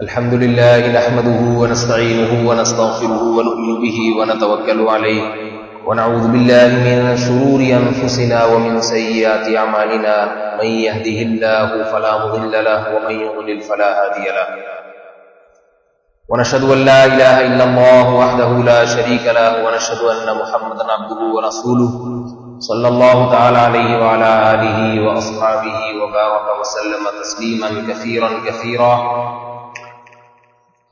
الحمد لله نحمده ونستعينه ونستغفره ونؤمن به ونتوكل عليه ونعوذ بالله من شرور أنفسنا ومن سيئات أعمالنا من يهده الله فلا مضل له ومن يضلل فلا هادي له ونشهد أن لا إله إلا الله وحده لا شريك له ونشهد أن محمدا عبده ورسوله صلى الله تعالى عليه وعلى آله وأصحابه وبارك وسلم تسليما كثيرا كثيرا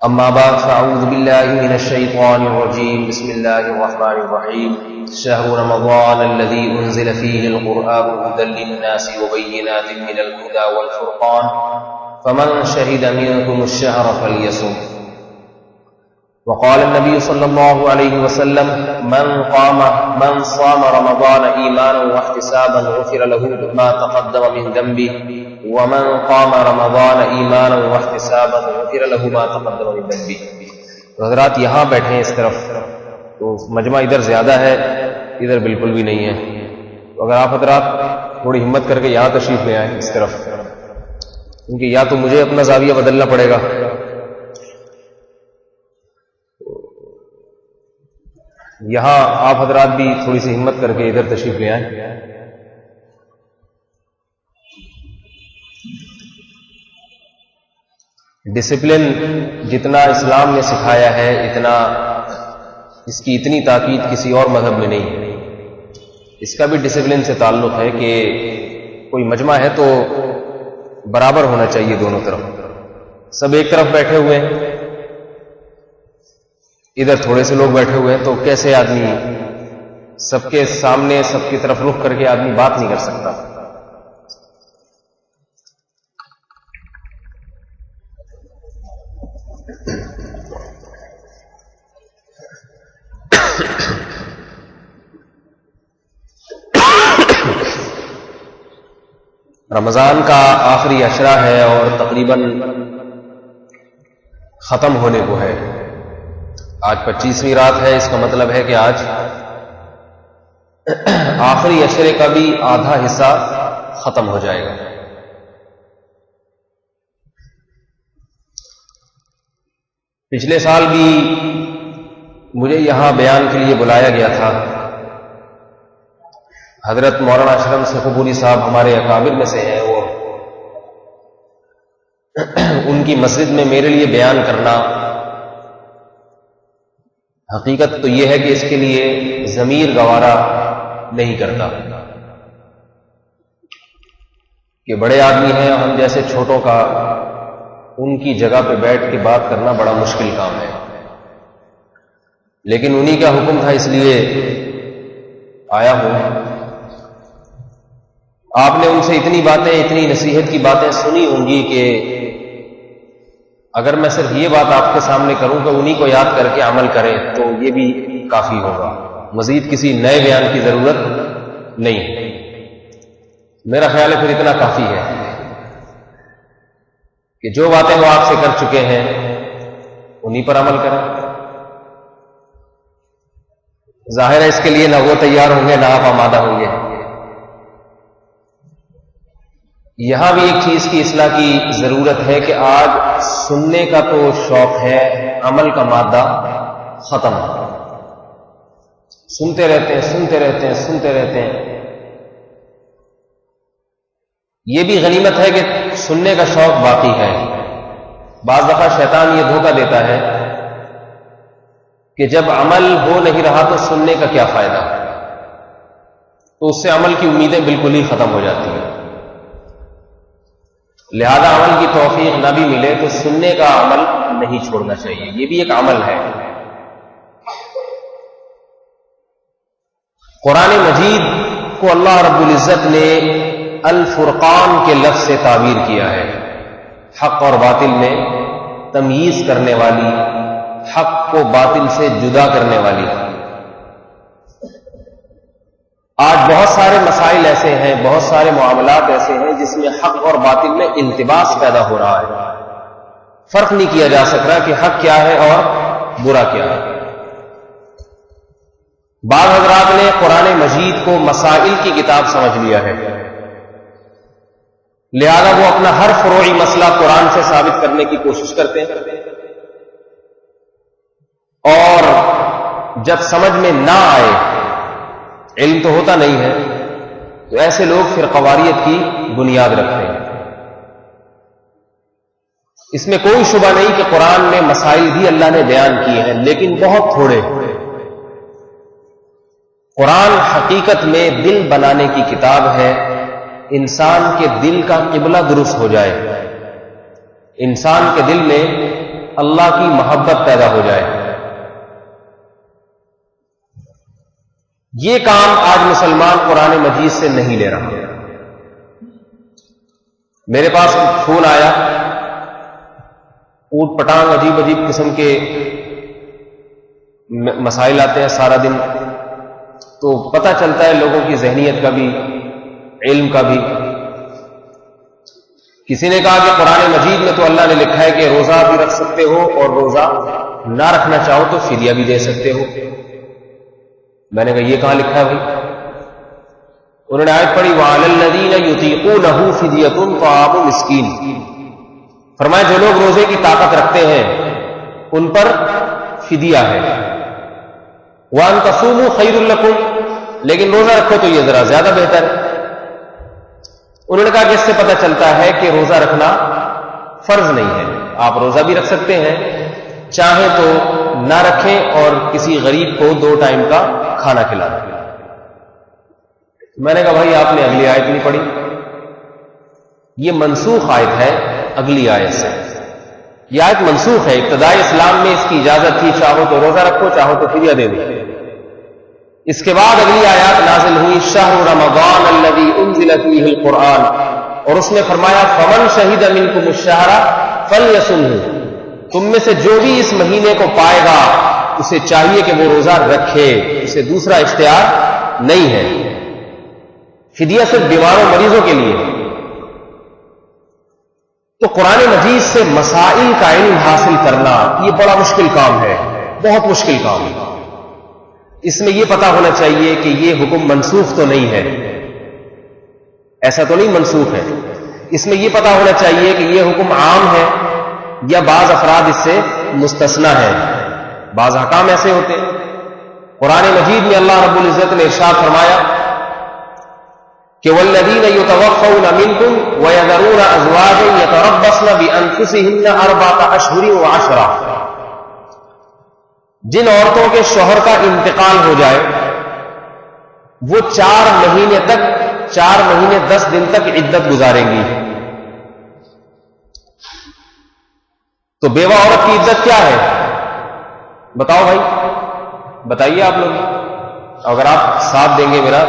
أما بعد فأعوذ بالله من الشيطان الرجيم بسم الله الرحمن الرحيم شهر رمضان الذي أنزل فيه القرآن هدى للناس وبينات من الهدى والفرقان فمن شهد منكم الشهر فليصم وقال النبي صلى الله عليه وسلم من صام رمضان إيمانا واحتسابا غفر له ما تقدم من ذنبه ومن قام رمضان ایمانا واحتسابا غفر له ما تقدم من ذنبه. تو حضرات یہاں بیٹھے ہیں اس طرف، تو مجمع ادھر زیادہ ہے، ادھر بالکل بھی نہیں ہے. تو اگر آپ حضرات تھوڑی ہمت کر کے یہاں تشریف لے آئیں اس طرف، کیونکہ یا تو مجھے اپنا زاویہ بدلنا پڑے گا، یہاں آپ حضرات بھی تھوڑی سی ہمت کر کے ادھر تشریف لے آئیں. ڈسپلن جتنا اسلام نے سکھایا ہے اتنا اس کی اتنی تاکید کسی اور مذہب میں نہیں ہے. اس کا بھی ڈسپلن سے تعلق ہے کہ کوئی مجمع ہے تو برابر ہونا چاہیے دونوں طرف. سب ایک طرف بیٹھے ہوئے ہیں، ادھر تھوڑے سے لوگ بیٹھے ہوئے ہیں، تو کیسے آدمی سب کے سامنے سب کی طرف رخ کر کے آدمی بات نہیں کر سکتا. رمضان کا آخری عشرہ ہے اور تقریباً ختم ہونے کو ہے. آج 25ویں رات ہے، اس کا مطلب ہے کہ آج آخری عشرے کا بھی آدھا حصہ ختم ہو جائے گا. پچھلے سال بھی مجھے یہاں بیان کے لیے بلایا گیا تھا. حضرت مولانا اشرف سیخوپوری صاحب ہمارے اکابر میں سے ہیں، وہ ان کی مسجد میں میرے لیے بیان کرنا، حقیقت تو یہ ہے کہ اس کے لیے ضمیر گوارا نہیں کرتا کہ بڑے آدمی ہیں، ہم جیسے چھوٹوں کا ان کی جگہ پہ بیٹھ کے بات کرنا بڑا مشکل کام ہے. لیکن انہی کا حکم تھا اس لیے آیا ہوں. آپ نے ان سے اتنی باتیں، اتنی نصیحت کی باتیں سنی ہوں گی کہ اگر میں صرف یہ بات آپ کے سامنے کروں کہ انہی کو یاد کر کے عمل کریں تو یہ بھی کافی ہوگا، مزید کسی نئے بیان کی ضرورت نہیں. میرا خیال ہے پھر اتنا کافی ہے کہ جو باتیں وہ آپ سے کر چکے ہیں انہی پر عمل کریں. ظاہر ہے اس کے لیے نہ وہ تیار ہوں گے نہ آپ آمادہ ہوں گے. یہاں بھی ایک چیز کی اصلاح کی ضرورت ہے کہ آج سننے کا تو شوق ہے، عمل کا مادہ ختم. سنتے رہتے ہیں، سنتے رہتے ہیں، سنتے رہتے ہیں. یہ بھی غنیمت ہے کہ سننے کا شوق باقی ہے. بعض دفعہ شیطان یہ دھوکہ دیتا ہے کہ جب عمل ہو نہیں رہا تو سننے کا کیا فائدہ، تو اس سے عمل کی امیدیں بالکل ہی ختم ہو جاتی ہیں. لہذا عمل کی توفیق نہ بھی ملے تو سننے کا عمل نہیں چھوڑنا چاہیے، یہ بھی ایک عمل ہے. قرآن مجید کو اللہ رب العزت نے الفرقان کے لفظ سے تعبیر کیا ہے، حق اور باطل میں تمییز کرنے والی، حق کو باطل سے جدا کرنے والی. آج بہت سارے مسائل ایسے ہیں، بہت سارے معاملات ایسے ہیں جس میں حق اور باطل میں التباس پیدا ہو رہا ہے. فرق نہیں کیا جا سک رہا کہ حق کیا ہے اور برا کیا ہے. بعض حضرات نے قرآن مجید کو مسائل کی کتاب سمجھ لیا ہے. لہذا وہ اپنا ہر فروعی مسئلہ قرآن سے ثابت کرنے کی کوشش کرتے ہیں، اور جب سمجھ میں نہ آئے، علم تو ہوتا نہیں ہے، تو ایسے لوگ پھر قواریت کی بنیاد رکھتے ہیں۔ اس میں کوئی شبہ نہیں کہ قرآن میں مسائل بھی اللہ نے بیان کیے ہیں، لیکن بہت تھوڑے۔ قرآن حقیقت میں دل بنانے کی کتاب ہے، انسان کے دل کا قبلہ درست ہو جائے، انسان کے دل میں اللہ کی محبت پیدا ہو جائے۔ یہ کام آج مسلمان قرآن مجید سے نہیں لے رہا۔ میرے پاس فون آیا، اوٹ پٹانگ عجیب عجیب قسم کے مسائل آتے ہیں سارا دن، تو پتہ چلتا ہے لوگوں کی ذہنیت کا بھی، علم کا بھی۔ کسی نے کہا کہ قرآن مجید میں تو اللہ نے لکھا ہے کہ روزہ بھی رکھ سکتے ہو اور روزہ نہ رکھنا چاہو تو فدیہ بھی دے سکتے ہو۔ میں نے کہا یہ کہاں لکھا ہے بھائی؟ انہوں نے آیت پڑھی وَعَلَى الَّذِينَ يُطِيقُونَهُ فِدْيَةٌ طَعَامُ مِسْكِينٍ، فرمایا جو لوگ روزے کی طاقت رکھتے ہیں ان پر فدیہ ہے۔ وَأَن تَصُومُوا خَيْرٌ لَكُمْ، لیکن روزہ رکھو تو یہ ذرا زیادہ بہتر ہے۔ انہوں نے کہا کہ اس سے پتہ چلتا ہے کہ روزہ رکھنا فرض نہیں ہے، آپ روزہ بھی رکھ سکتے ہیں، چاہیں تو نہ رکھیں اور کسی غریب کو 2 ٹائم کا کھانا کھلا دیں۔ میں نے کہا بھائی آپ نے اگلی آیت نہیں پڑھی، یہ منسوخ آیت ہے اگلی آیت سے، یہ آیت منسوخ ہے۔ ابتدائی اسلام میں اس کی اجازت تھی، چاہو تو روزہ رکھو چاہو تو فدیہ دے دو۔ اس کے بعد اگلی آیات نازل ہوئی شہر رمضان الذی انزل فیہ القرآن، اور اس نے فرمایا فمن شہد منکم الشہر فلیصمہ، تم میں سے جو بھی اس مہینے کو پائے گا اسے چاہیے کہ وہ روزہ رکھے، اسے دوسرا اختیار نہیں ہے۔ فدیہ صرف بیماروں مریضوں کے لیے۔ تو قرآن مجید سے مسائل کا علم حاصل کرنا یہ بڑا مشکل کام ہے، بہت مشکل کام ہے۔ اس میں یہ پتا ہونا چاہیے کہ یہ حکم منسوخ تو نہیں ہے، ایسا تو نہیں منسوخ ہے۔ اس میں یہ پتا ہونا چاہیے کہ یہ حکم عام ہے یا بعض افراد اس سے مستثنا ہے، بعض احکام ایسے ہوتے ہیں۔ قرآن مجید میں اللہ رب العزت نے ارشاد فرمایا کہ والذین یتوفون منکم ویذرون ازواجا یتربصن بانفسہن 4 اشہر وعشرا، جن عورتوں کے شوہر کا انتقال ہو جائے وہ 4 مہینے تک 4 مہینے 10 دن تک عدت گزاریں گی۔ تو بیوہ عورت کی عدت کیا ہے بتاؤ بھائی، بتائیے آپ لوگ، اگر آپ ساتھ دیں گے میرا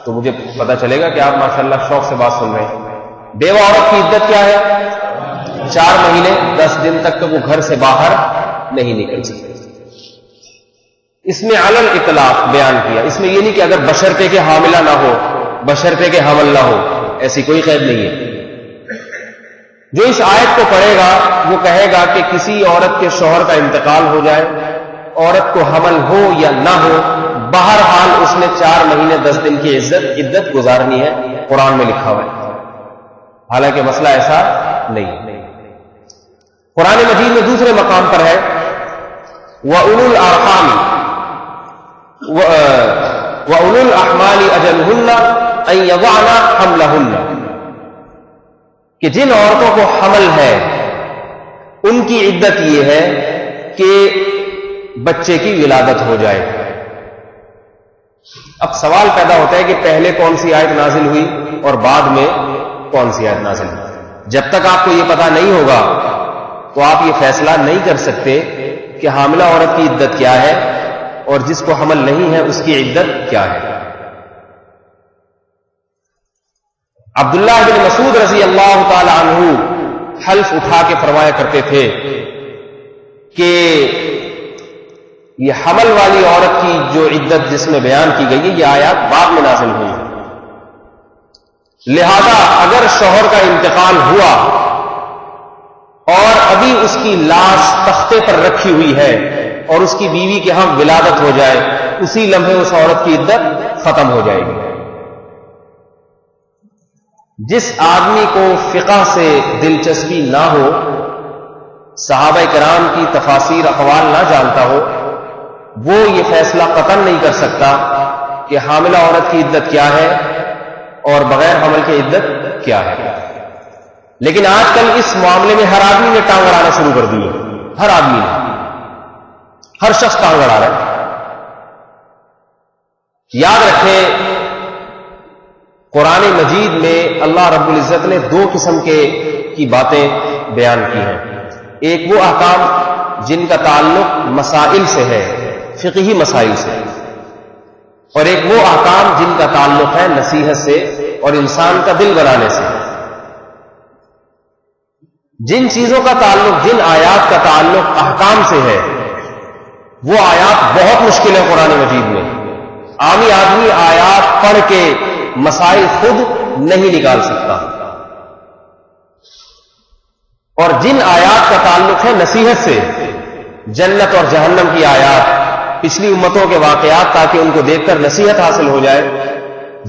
تو مجھے پتا چلے گا کہ آپ ماشاءاللہ شوق سے بات سن رہے ہیں۔ بیوہ عورت کی عدت کیا ہے؟ 4 مہینے 10 دن تک وہ گھر سے باہر نہیں نکل سکتے۔ اس میں علی الاطلاق بیان کیا، اس میں یہ نہیں کہ اگر بشرطے کے حاملہ نہ ہو، بشرطے کے حمل نہ ہو، ایسی کوئی قید نہیں ہے۔ جو اس آیت کو پڑھے گا وہ کہے گا کہ کسی عورت کے شوہر کا انتقال ہو جائے، عورت کو حمل ہو یا نہ ہو، بہرحال اس نے 4 مہینے 10 دن کی عدت گزارنی ہے، قرآن میں لکھا ہوا ہے۔ حالانکہ مسئلہ ایسا نہیں۔ قرآن مجید میں دوسرے مقام پر ہے وَأُولُو الْأَرْحَامِ وَأُولُو الْأَحْمَالِ أَجَلُهُنَّ أَن يَضَعْنَ حَمْلَهُنَّ، کہ جن عورتوں کو حمل ہے ان کی عدت یہ ہے کہ بچے کی ولادت ہو جائے۔ اب سوال پیدا ہوتا ہے کہ پہلے کون سی آیت نازل ہوئی اور بعد میں کون سی آیت نازل ہوئی؟ جب تک آپ کو یہ پتا نہیں ہوگا تو آپ یہ فیصلہ نہیں کر سکتے کہ حاملہ عورت کی عدت کیا ہے اور جس کو حمل نہیں ہے اس کی عدت کیا ہے۔ عبداللہ بن مسعود رضی اللہ تعالی عنہ حلف اٹھا کے فرمایا کرتے تھے کہ یہ حمل والی عورت کی جو عدت جس میں بیان کی گئی ہے یہ آیات بعد میں نازل ہوئی، لہذا اگر شوہر کا انتقال ہوا اور ابھی اس کی لاش تختے پر رکھی ہوئی ہے اور اس کی بیوی کے ہاں ولادت ہو جائے، اسی لمحے اس عورت کی عدت ختم ہو جائے گی۔ جس آدمی کو فقہ سے دلچسپی نہ ہو، صحابہ کرام کی تفاسیر اقوال نہ جانتا ہو، وہ یہ فیصلہ قطعاً نہیں کر سکتا کہ حاملہ عورت کی عدت کیا ہے اور بغیر حمل کی عدت کیا ہے۔ لیکن آج کل اس معاملے میں ہر آدمی نے ٹانگ اڑانا شروع کر دی ہے، ہر آدمی نے، ہر شخص ٹانگ اڑا رہا ہے۔ یاد رکھیں، قرآن مجید میں اللہ رب العزت نے دو قسم کی باتیں بیان کی ہیں۔ ایک وہ احکام جن کا تعلق مسائل سے ہے، فقہی مسائل سے، اور ایک وہ احکام جن کا تعلق ہے نصیحت سے اور انسان کا دل بنانے سے۔ جن چیزوں کا تعلق، جن آیات کا تعلق احکام سے ہے، وہ آیات بہت مشکل ہے قرآن مجید میں۔ عامی آدمی آیات پڑھ کے مسائل خود نہیں نکال سکتا۔ اور جن آیات کا تعلق ہے نصیحت سے، جنت اور جہنم کی آیات، پچھلی امتوں کے واقعات تاکہ ان کو دیکھ کر نصیحت حاصل ہو جائے،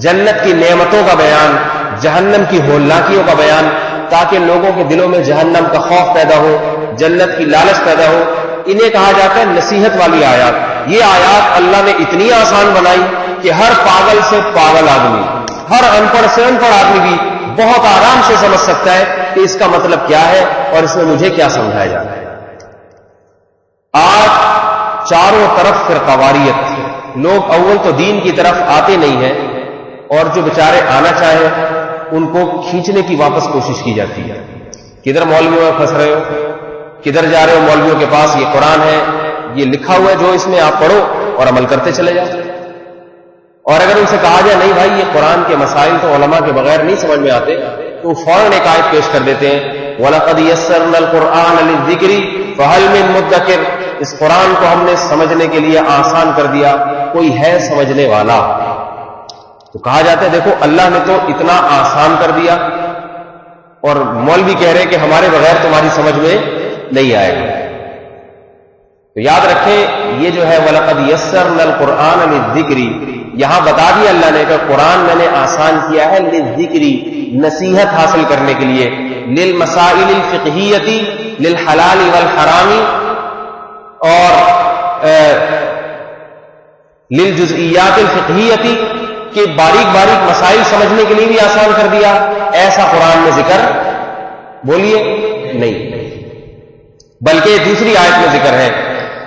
جنت کی نعمتوں کا بیان، جہنم کی ہولناکیوں کا بیان تاکہ لوگوں کے دلوں میں جہنم کا خوف پیدا ہو، جنت کی لالچ پیدا ہو، انہیں کہا جاتا ہے نصیحت والی آیات۔ یہ آیات اللہ نے اتنی آسان بنائی کہ ہر پاگل سے پاگل آدمی، ہر ان پڑھ سے ان پڑھ آدمی بھی بہت آرام سے سمجھ سکتا ہے کہ اس کا مطلب کیا ہے اور اس میں مجھے کیا سمجھایا جاتا ہے۔ آج چاروں طرف فرقواریت، لوگ اول تو دین کی طرف آتے نہیں ہیں، اور جو بیچارے آنا چاہیں ان کو کھینچنے کی واپس کوشش کی جاتی ہے۔ کدھر مولویوں میں پھنس رہے ہو، کدھر جا رہے ہو مولویوں کے پاس، یہ قرآن ہے، یہ لکھا ہوا ہے جو اس میں آپ پڑھو اور عمل کرتے چلے جاؤ۔ اور اگر ان سے کہا جائے نہیں بھائی یہ قرآن کے مسائل تو علماء کے بغیر نہیں سمجھ میں آتے، تو فوراً ایک آیت پیش کر دیتے ہیں، وَلَقَدْ يَسَّرْنَا الْقُرْآنَ لِلذِّكْرِ فَهَلْ مِن مُدَّكِرٍ، اس قرآن کو ہم نے سمجھنے کے لیے آسان کر دیا، کوئی ہے سمجھنے والا؟ تو کہا جاتا ہے دیکھو اللہ نے تو اتنا آسان کر دیا، اور مولوی کہہ رہے کہ ہمارے بغیر تمہاری سمجھ میں نہیں آئے گا۔ تو یاد رکھیں یہ جو ہے وَلَقَدْ يَسَّرْنَا الْقُرْآنَ لِلذِّكْرِ، یہاں بتا دیا اللہ نے کہ قرآن میں نے آسان کیا ہے للذکری، نصیحت حاصل کرنے کے لیے، للمسائل الفقہیتی، للحلال والحرام، اور للجزئیات الفقہیتی، کہ باریک باریک مسائل سمجھنے کے لیے بھی آسان کر دیا۔ ایسا قرآن میں ذکر بولیے نہیں، بلکہ دوسری آیت میں ذکر ہے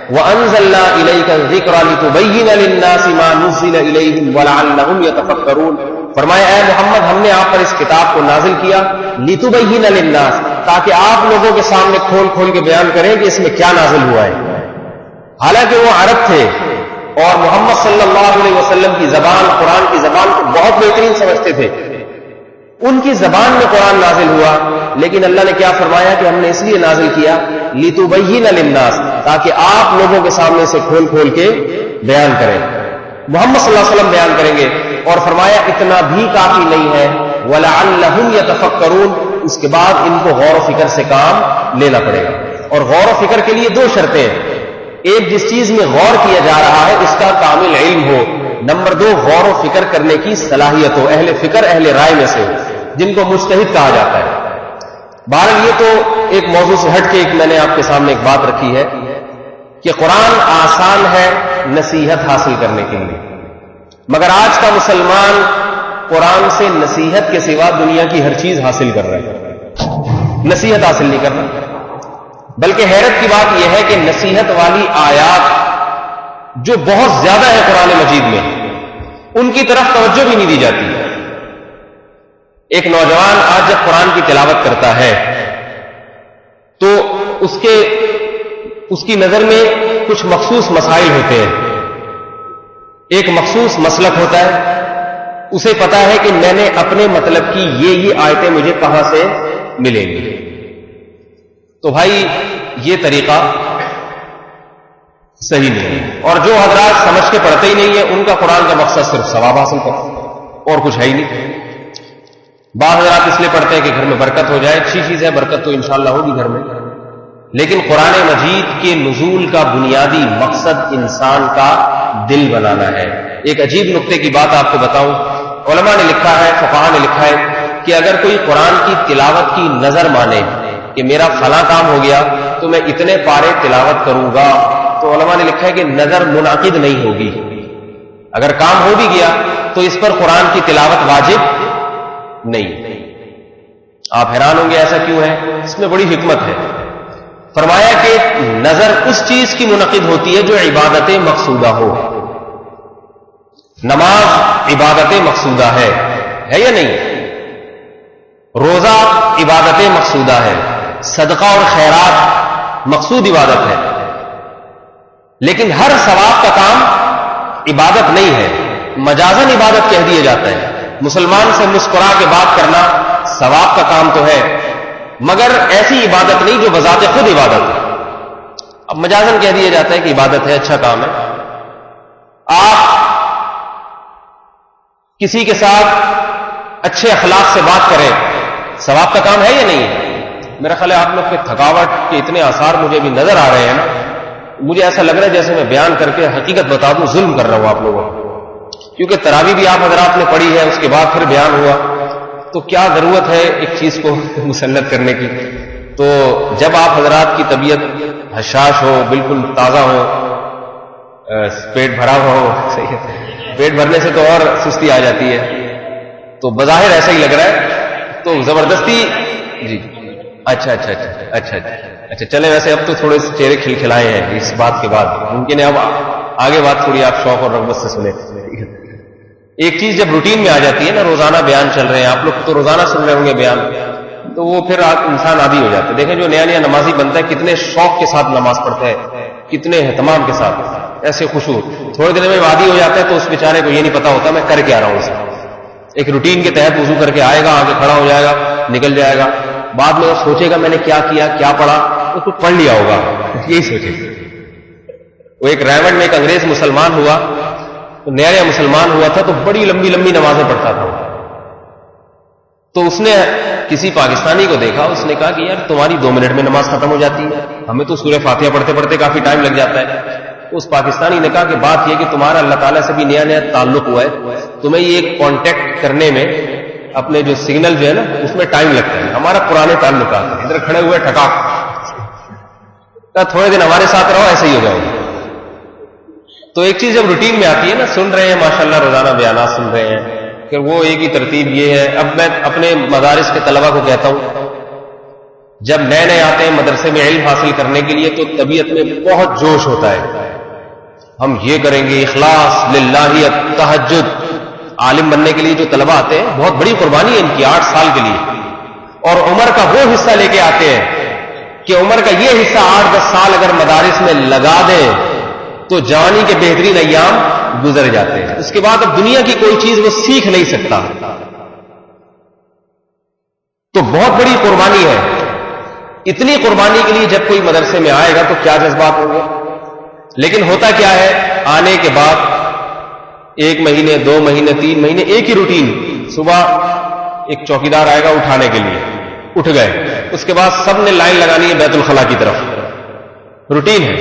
وَأَنزَلْنَا إِلَيْكَ الذِّكْرَ لِتُبَيِّنَ لِلنَّاسِ مَا نُزِّلَ إِلَيْهِمْ وَلَعَلَّهُمْ يَتَفَكَّرُونَ، فرمایا اے محمد ہم نے آپ پر اس کتاب کو نازل کیا لِتُبَيِّنَ لِلنَّاسِ، تاکہ آپ لوگوں کے سامنے کھول کھول کے بیان کریں کہ اس میں کیا نازل ہوا ہے۔ حالانکہ وہ عرب تھے اور محمد صلی اللہ علیہ وسلم کی زبان، قرآن کی زبان کو بہت بہترین سمجھتے تھے، ان کی زبان میں قرآن نازل ہوا، لیکن اللہ نے کیا فرمایا کہ ہم نے اس لیے نازل کیا لِتُبَيِّنَ لِلنَّاسِ، تاکہ آپ لوگوں کے سامنے سے کھول کھول کے بیان کریں۔ محمد صلی اللہ علیہ وسلم بیان کریں گے، اور فرمایا اتنا بھی کافی نہیں ہے وَلَعَلَّهُمْ يَتَفَكَّرُونَ، اس کے بعد ان کو غور و فکر سے کام لینا پڑے گا۔ اور غور و فکر کے لیے دو شرطیں ہیں، ایک جس چیز میں غور کیا جا رہا ہے اس کا کامل علم ہو، نمبر دو غور و فکر کرنے کی صلاحیت ہو، اہل فکر اہل رائے میں سے، جن کو مجتہد کہا جاتا ہے۔ بہرحال یہ تو ایک موضوع سے ہٹ کے ایک میں نے آپ کے سامنے ایک بات رکھی ہے کہ قرآن آسان ہے نصیحت حاصل کرنے کے لیے، مگر آج کا مسلمان قرآن سے نصیحت کے سوا دنیا کی ہر چیز حاصل کر رہا ہے، نصیحت حاصل نہیں کر رہا۔ بلکہ حیرت کی بات یہ ہے کہ نصیحت والی آیات جو بہت زیادہ ہے قرآن مجید میں، ان کی طرف توجہ بھی نہیں دی جاتی۔ ایک نوجوان آج جب قرآن کی تلاوت کرتا ہے تو اس کی نظر میں کچھ مخصوص مسائل ہوتے ہیں، ایک مخصوص مسلک ہوتا ہے، اسے پتا ہے کہ میں نے اپنے مطلب کی یہ آیتیں مجھے کہاں سے ملیں گی۔ تو بھائی یہ طریقہ صحیح نہیں ہے، اور جو حضرات سمجھ کے پڑھتے ہی نہیں ہیں ان کا قرآن کا مقصد صرف ثواب حاصل کرنا اور کچھ ہے ہی نہیں۔ بعض حضرات اس لیے پڑھتے ہیں کہ گھر میں برکت ہو جائے، اچھی چیز ہے، برکت تو انشاءاللہ ہوگی گھر میں، لیکن قرآن مجید کے نزول کا بنیادی مقصد انسان کا دل بنانا ہے۔ ایک عجیب نقطے کی بات آپ کو بتاؤں، علماء نے لکھا ہے، فقہاء نے لکھا ہے کہ اگر کوئی قرآن کی تلاوت کی نظر مانے کہ میرا فلاں کام ہو گیا تو میں اتنے پارے تلاوت کروں گا، تو علماء نے لکھا ہے کہ نظر منعقد نہیں ہوگی. اگر کام ہو بھی گیا تو اس پر قرآن کی تلاوت واجب نہیں. آپ حیران ہوں گے ایسا کیوں ہے؟ اس میں بڑی حکمت ہے. فرمایا کہ نظر اس چیز کی منعقد ہوتی ہے جو عبادت مقصودہ ہو. نماز عبادت مقصودہ ہے یا نہیں؟ روزہ عبادت مقصودہ ہے، صدقہ اور خیرات مقصود عبادت ہے، لیکن ہر ثواب کا کام عبادت نہیں ہے، مجازن عبادت کہہ دیا جاتا ہے. مسلمان سے مسکرا کے بات کرنا ثواب کا کام تو ہے، مگر ایسی عبادت نہیں جو بذات خود عبادت ہے. اب مجازن کہہ دیا جاتا ہے کہ عبادت ہے، اچھا کام ہے. آپ کسی کے ساتھ اچھے اخلاق سے بات کریں، ثواب کا کام ہے یا نہیں ہے؟ میرا خیال ہے آپ لوگ کے تھکاوٹ کے اتنے آثار مجھے بھی نظر آ رہے ہیں نا، مجھے ایسا لگ رہا ہے جیسے میں بیان کر کے حقیقت بتا دوں ظلم کر رہا ہوں آپ لوگوں کو. کیونکہ تراویح بھی آپ حضرات نے پڑھی ہے، اس کے بعد پھر بیان ہوا، تو کیا ضرورت ہے ایک چیز کو مسلط کرنے کی؟ تو جب آپ حضرات کی طبیعت حشاش ہو، بالکل تازہ ہو، پیٹ بھرا ہوا ہو، صحیح ہے، پیٹ بھرنے سے تو اور سستی آ جاتی ہے، تو بظاہر ایسا ہی لگ رہا ہے، تو زبردستی جی اچھا اچھا اچھا اچھا اچھا چلے. ویسے اب تو تھوڑے سے چہرے کھلکھلائے ہیں اس بات کے بعد، ممکن ہے اب آگے بات تھوڑی آپ شوق اور رغبت سے سنیں. ایک چیز جب روٹین میں آ جاتی ہے نا، روزانہ بیان چل رہے ہیں، آپ لوگ تو روزانہ سن رہے ہوں گے بیان، تو وہ پھر انسان عادی ہو جاتا ہے. دیکھیں جو نیا نیا نمازی بنتا ہے کتنے شوق کے ساتھ نماز پڑھتا ہے، کتنے اہتمام کے ساتھ، ایسے خشوع. تھوڑے دن میں عادی ہو جاتا ہے تو اس بیچارے کو یہ نہیں پتا ہوتا میں کر کے آ رہا ہوں. اسے ایک روٹین کے تحت وضو کر کے آئے گا، آگے کھڑا ہو جائے گا، نکل جائے گا، بعد میں وہ سوچے گا میں نے کیا کیا، کیا پڑھا، تو کچھ پڑھ لیا ہوگا، یہی سوچے. وہ ایک رائمنڈ میں ایک انگریز مسلمان ہوا، تو نیا نیا مسلمان ہوا تھا، تو بڑی لمبی لمبی نمازیں پڑھتا تھا. تو اس نے کسی پاکستانی کو دیکھا، اس نے کہا کہ یار تمہاری 2 منٹ میں نماز ختم ہو جاتی ہے، ہمیں تو سورہ فاتحہ پڑھتے پڑھتے کافی ٹائم لگ جاتا ہے. اس پاکستانی نے کہا کہ بات یہ کہ تمہارا اللہ تعالیٰ سے بھی نیا نیا تعلق ہوا ہے، تمہیں یہ کانٹیکٹ کرنے میں اپنے جو سگنل جو ہے نا اس میں ٹائم لگتا ہے، ہمارا پرانے تعلقات ہیں، ادھر کھڑے ہوئے ٹھکاک، تھوڑے دن ہمارے ساتھ رہو ایسے ہی ہو جاؤ. تو ایک چیز جب روٹین میں آتی ہے نا، سن رہے ہیں ماشاءاللہ روزانہ بیانات سن رہے ہیں، کہ وہ ایک ہی ترتیب یہ ہے. اب میں اپنے مدارس کے طلبہ کو کہتا ہوں، جب نئے نئے آتے ہیں مدرسے میں علم حاصل کرنے کے لیے تو طبیعت میں بہت جوش ہوتا ہے، ہم یہ کریں گے، اخلاص للہ، تہجد. عالم بننے کے لیے جو طلبہ آتے ہیں بہت بڑی قربانی ہے ان کی 8 سال کے لیے، اور عمر کا وہ حصہ لے کے آتے ہیں کہ عمر کا یہ حصہ 8-10 سال اگر مدارس میں لگا دیں تو جوانی کے بہترین ایام گزر جاتے ہیں. اس کے بعد اب دنیا کی کوئی چیز وہ سیکھ نہیں سکتا. تو بہت بڑی قربانی ہے. اتنی قربانی کے لیے جب کوئی مدرسے میں آئے گا تو کیا جذبات ہوں گے. لیکن ہوتا کیا ہے، آنے کے بعد 1 مہینے 2 مہینے 3 مہینے ایک ہی روٹین. صبح ایک چوکیدار آئے گا اٹھانے کے لیے، اٹھ گئے، اس کے بعد سب نے لائن لگانی ہے بیت الخلا کی طرف، روٹین ہے.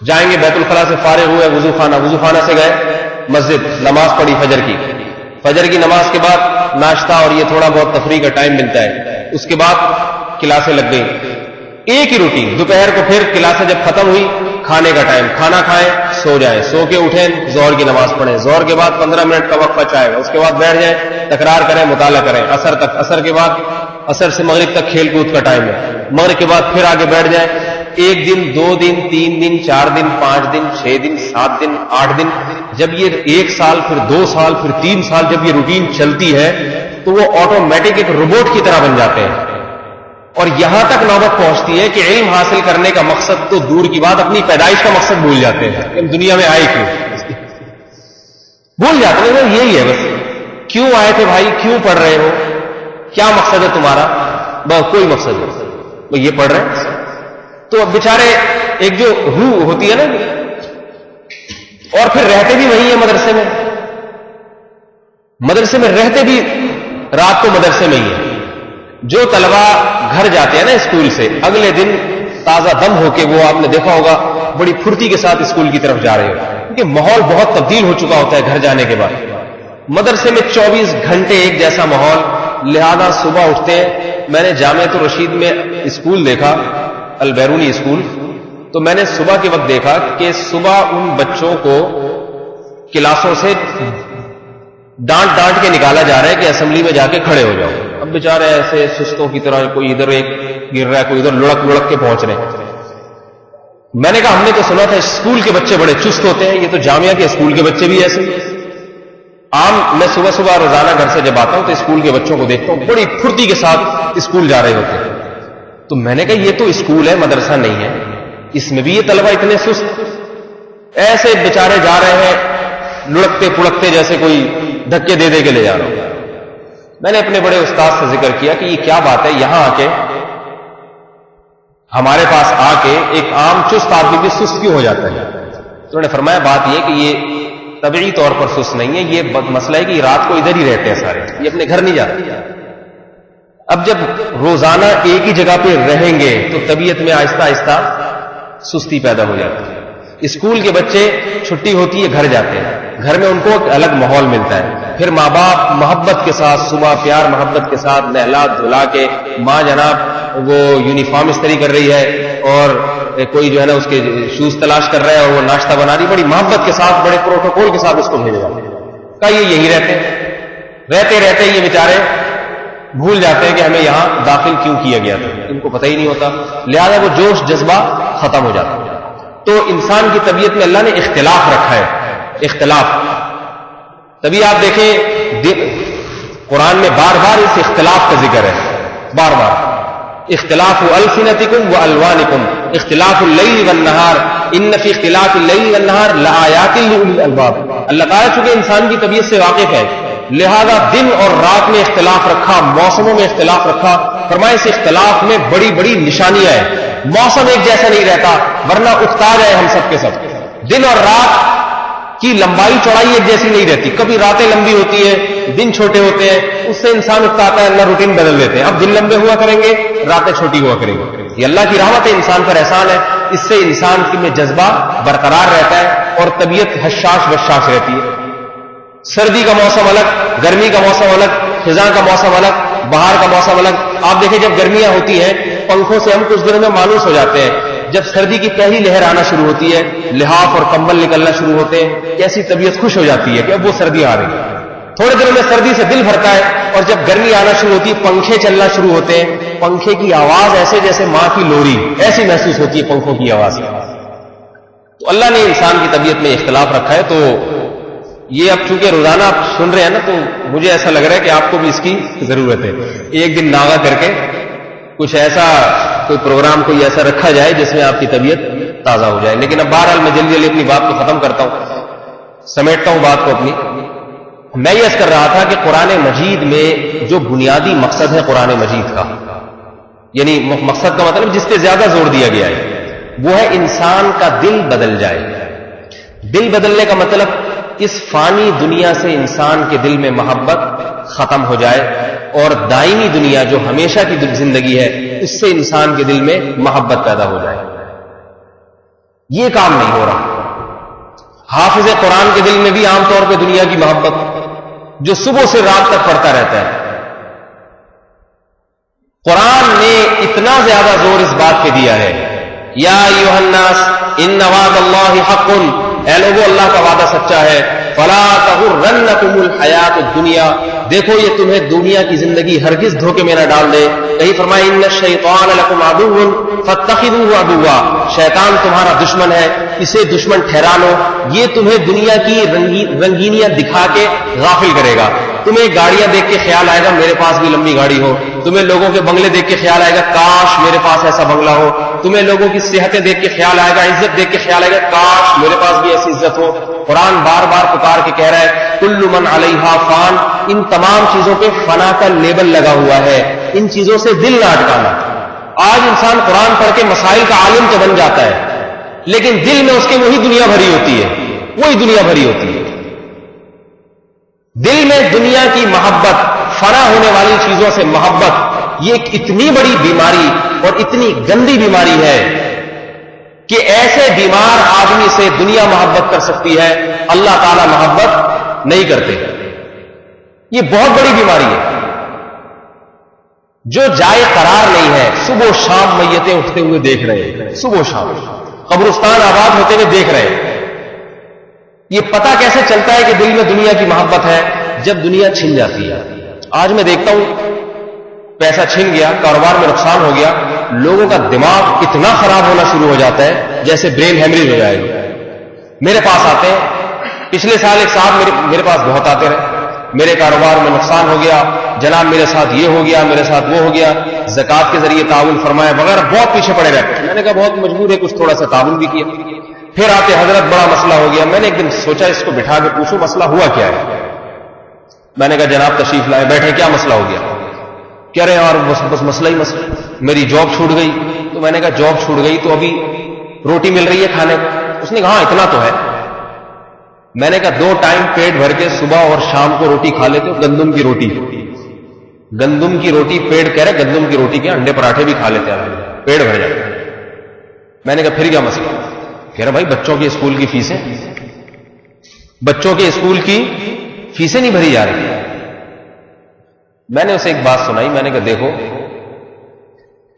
جائیں گے بیت الخلا سے فارغ ہوئے وضو خانہ سے گئے مسجد، نماز پڑھی فجر کی نماز کے بعد ناشتہ اور یہ تھوڑا بہت تفریح کا ٹائم ملتا ہے. اس کے بعد کلاسیں لگ گئی، ایک ہی روٹین. دوپہر کو پھر کلاسیں جب ختم ہوئی، کھانے کا ٹائم، کھانا کھائیں، سو جائیں، سو کے اٹھیں، ظہر کی نماز پڑھیں، ظہر کے بعد 15 منٹ کا وقفہ چاہے گا، اس کے بعد بیٹھ جائیں، تکرار کریں، مطالعہ کریں عصر تک. عصر کے بعد عصر سے مغرب تک کھیل کود کا ٹائم ہے. مغرب کے بعد پھر آگے بیٹھ جائیں. 1 دن 2 دن 3 دن 4 دن 5 دن 6 دن 7 دن 8 دن. جب یہ 1 سال پھر 2 سال پھر 3 سال جب یہ روٹین چلتی ہے تو وہ آٹومیٹک ایک روبوٹ کی طرح بن جاتے ہیں. اور یہاں تک نوبت پہنچتی ہے کہ علم حاصل کرنے کا مقصد تو دور کی بات، اپنی پیدائش کا مقصد بھول جاتے ہیں کہ ہم دنیا میں آئے کیوں، بھول جاتے ہیں. یہی ہے بس، کیوں آئے تھے بھائی، کیوں پڑھ رہے ہو، کیا مقصد ہے تمہارا، بس کوئی مقصد نہیں، وہ یہ پڑھ رہے ہیں. تو اب بیچارے ایک جو روح ہوتی ہے نا، اور پھر رہتے بھی وہی ہیں مدرسے میں رہتے بھی رات کو مدرسے میں ہی ہے. جو طلبہ گھر جاتے ہیں نا اسکول سے، اگلے دن تازہ دم ہو کے وہ آپ نے دیکھا ہوگا بڑی پھرتی کے ساتھ اسکول کی طرف جا رہے ہو، کیونکہ ماحول بہت تبدیل ہو چکا ہوتا ہے گھر جانے کے بعد. مدرسے میں 24 گھنٹے ایک جیسا ماحول، لہذا صبح اٹھتے ہیں. میں نے جامعۃ الرشید میں اسکول دیکھا، البیرونی اسکول، تو میں نے صبح کے وقت دیکھا کہ صبح ان بچوں کو کلاسوں سے ڈانٹ ڈانٹ کے نکالا جا رہا ہے کہ اسمبلی میں جا کے کھڑے ہو جاؤ. اب بیچارے ایسے سستوں کی طرح کوئی ادھر ایک گر رہا ہے، کوئی ادھر لڑک لڑک کے پہنچ رہے ہیں. میں نے کہا ہم نے تو سنا تھا اسکول کے بچے بڑے چست ہوتے ہیں، یہ تو جامعہ کے اسکول کے بچے بھی ایسے. میں صبح صبح روزانہ گھر سے جب آتا ہوں تو اسکول کے بچوں کو دیکھتا ہوں بڑی پھرتی کے ساتھ اسکول جا رہے ہوتے ہیں. تو میں نے کہا یہ تو اسکول ہے، مدرسہ نہیں ہے، اس میں بھی یہ طلبہ اتنے سست ایسے بیچارے جا رہے ہیں لڑکتے پڑکتے جیسے کوئی دھکے دے دے کے لے جا رہا ہوں. میں نے اپنے بڑے استاد سے ذکر کیا کہ یہ کیا بات ہے، یہاں آ کے ہمارے پاس آ کے ایک عام چست آدمی بھی سست کیوں ہو جاتا ہے؟ تو انہوں نے فرمایا بات یہ کہ یہ طبعی طور پر سست نہیں ہے، یہ مسئلہ ہے کہ رات کو ادھر ہی رہتے ہیں سارے، یہ اپنے گھر نہیں جاتے. اب جب روزانہ ایک ہی جگہ پہ رہیں گے تو طبیعت میں آہستہ آہستہ سستی پیدا ہو جاتی ہے. اسکول کے بچے چھٹی ہوتی ہے گھر جاتے ہیں، گھر میں ان کو ایک الگ ماحول ملتا ہے، پھر ماں باپ محبت کے ساتھ صبح پیار محبت کے ساتھ نہلا دھلا کے، ماں جناب وہ یونیفارم استری کر رہی ہے اور کوئی جو ہے نا اس کے شوز تلاش کر رہا ہے اور وہ ناشتہ بنا رہی، بڑی محبت کے ساتھ بڑے پروٹوکول کے ساتھ اس کو بھیجا کہ یہ یہی رہتے رہتے یہ بیچارے بھول جاتے ہیں کہ ہمیں یہاں داخل کیوں کیا گیا تھا، ان کو پتہ ہی نہیں ہوتا، لہذا وہ جوش جذبہ ختم ہو جاتا ہے. تو انسان کی طبیعت میں اللہ نے اختلاف رکھا ہے، اختلاف. تبھی آپ دیکھیں قرآن میں بار بار اس اختلاف کا ذکر ہے، بار بار. اختلاف السنتکم والوانکم اختلاف اللیل والنہار ان فی اختلاف اللیل والنہار لآیات لأولی الالباب. اللہ تعالیٰ چونکہ انسان کی طبیعت سے واقف ہے لہذا دن اور رات میں اختلاف رکھا، موسموں میں اختلاف رکھا. فرمایا اس اختلاف میں بڑی بڑی نشانیاں ہیں. موسم ایک جیسا نہیں رہتا ورنہ اکتا جائے ہم سب کے سب. دن اور رات کی لمبائی چوڑائی ایک جیسی نہیں رہتی، کبھی راتیں لمبی ہوتی ہے، دن چھوٹے ہوتے ہیں، اس سے انسان اکتاتا ہے. اللہ روٹین بدل دیتے ہیں، اب دن لمبے ہوا کریں گے راتیں چھوٹی ہوا کریں گے. یہ اللہ کی رحمت ہے، انسان پر احسان ہے. اس سے انسان میں جذبہ برقرار رہتا ہے اور طبیعت حشاش بشاش رہتی ہے. سردی کا موسم الگ، گرمی کا موسم الگ، خزاں کا موسم الگ، بہار کا موسم الگ. آپ دیکھیں جب گرمیاں ہوتی ہیں پنکھوں سے ہم کچھ دنوں میں مانوس ہو جاتے ہیں، جب سردی کی پہلی لہر آنا شروع ہوتی ہے لحاف اور کمبل نکلنا شروع ہوتے ہیں، کیسی طبیعت خوش ہو جاتی ہے کہ اب وہ سردی آ رہی ہے. تھوڑے دنوں میں سردی سے دل بھرتا ہے اور جب گرمی آنا شروع ہوتی ہے پنکھے چلنا شروع ہوتے ہیں، پنکھے کی آواز ایسے جیسے ماں کی لوری ایسی محسوس ہوتی ہے پنکھوں کی آواز. تو اللہ نے انسان کی طبیعت میں اختلاف رکھا ہے. تو یہ اب چونکہ روزانہ آپ سن رہے ہیں نا تو مجھے ایسا لگ رہا ہے کہ آپ کو بھی اس کی ضرورت ہے. ایک دن ناغا کر کے کچھ ایسا کوئی پروگرام کوئی ایسا رکھا جائے جس میں آپ کی طبیعت تازہ ہو جائے. لیکن اب بہرحال میں جلدی جلدی اپنی بات کو ختم کرتا ہوں، سمیٹتا ہوں بات کو اپنی. میں یہ عرض کر رہا تھا کہ قرآن مجید میں جو بنیادی مقصد ہے قرآن مجید کا، یعنی مقصد کا مطلب جس پہ زیادہ زور دیا گیا ہے وہ ہے انسان کا دل بدل جائے. دل بدلنے کا مطلب اس فانی دنیا سے انسان کے دل میں محبت ختم ہو جائے اور دائمی دنیا جو ہمیشہ کی زندگی ہے اس سے انسان کے دل میں محبت پیدا ہو جائے. یہ کام نہیں ہو رہا. حافظ قرآن کے دل میں بھی عام طور پہ دنیا کی محبت، جو صبح سے رات تک پڑھتا رہتا ہے. قرآن نے اتنا زیادہ زور اس بات پہ دیا ہے، یا ایھا الناس ان وعد اللہ حق، اے لوگو اللہ کا وعدہ سچا ہے. فلا تغرنکم الحیات الدنیا، دیکھو یہ تمہیں دنیا کی زندگی ہرگز دھوکے میں نہ ڈال دے. کہیں فرمایا ان الشیطان لکم عدو فاتخذوه عدوا، شیطان تمہارا دشمن ہے اسے دشمن ٹھہرا لو. یہ تمہیں دنیا کی رنگینیاں دکھا کے غافل کرے گا. تمہیں گاڑیاں دیکھ کے خیال آئے گا میرے پاس بھی لمبی گاڑی ہو، تمہیں لوگوں کے بنگلے دیکھ کے خیال آئے گا کاش میرے پاس ایسا بنگلہ ہو، تمہیں لوگوں کی صحتیں دیکھ کے خیال آئے گا، عزت دیکھ کے خیال آئے گا کاش میرے پاس بھی ایسی عزت ہو. قرآن بار بار پکار کے کہہ رہا ہے کل من علیہا فان، ان تمام چیزوں پہ فنا کا لیبل لگا ہوا ہے، ان چیزوں سے دل نہ اٹکانا. آج انسان قرآن پڑھ کے مسائل کا عالم تو بن جاتا ہے لیکن دل میں اس کے وہی دنیا بھری ہوتی ہے، وہی دنیا بھری ہوتی ہے. دل میں دنیا کی محبت، فنا ہونے والی چیزوں سے محبت، یہ ایک اتنی بڑی بیماری اور اتنی گندی بیماری ہے کہ ایسے بیمار آدمی سے دنیا محبت کر سکتی ہے، اللہ تعالی محبت نہیں کرتے. یہ بہت بڑی بیماری ہے. جو جائے قرار نہیں ہے، صبح و شام میتیں اٹھتے ہوئے دیکھ رہے ہیں، صبح و شام قبرستان آباد ہوتے ہوئے دیکھ رہے ہیں. یہ پتہ کیسے چلتا ہے کہ دل میں دنیا کی محبت ہے؟ جب دنیا چھن جاتی ہے. آج میں دیکھتا ہوں پیسہ چھن گیا، کاروبار میں نقصان ہو گیا، لوگوں کا دماغ اتنا خراب ہونا شروع ہو جاتا ہے جیسے برین ہیمریج ہو جائے گا. میرے پاس آتے ہیں، پچھلے سال ایک صاحب میرے پاس بہت آتے رہے، میرے کاروبار میں نقصان ہو گیا جناب، میرے ساتھ یہ ہو گیا، میرے ساتھ وہ ہو گیا، زکوٰۃ کے ذریعے تعاون فرمایا وغیرہ، بہت پیچھے پڑے رہتے. میں نے کہا بہت مجبور ہے، کچھ تھوڑا سا تعاون بھی کیا. پھر آتے حضرت بڑا مسئلہ ہو گیا. میں نے ایک دن سوچا اس کو بٹھا کے پوچھو مسئلہ ہوا کیا ہے. میں نے کہا جناب تشریف لائے، بیٹھے، کیا مسئلہ ہو گیا؟ کہہ رہے اور بس مسئلہ ہی مسئلہ، میری جاب چھوٹ گئی. تو میں نے کہا جاب چھوٹ گئی تو ابھی روٹی مل رہی ہے کھانے کو؟ اس نے کہا ہاں اتنا تو ہے. میں نے کہا 2 ٹائم پیٹ بھر کے صبح اور شام کو روٹی کھا لیتے ہو؟ گندم کی روٹی، گندم کی روٹی پیٹ کہہ رہے، گندم کی روٹی کے انڈے پراٹھے بھی کھا لیتے ہیں، پیٹ بھر جاتا. میں نے کہا پھر کیا مسئلہ؟ کہہ رہا بھائی بچوں کے اسکول کی فیسیں، بچوں کے اسکول کی فیسیں نہیں بھری جا رہی. میں نے اسے ایک بات سنائی. میں نے کہا دیکھو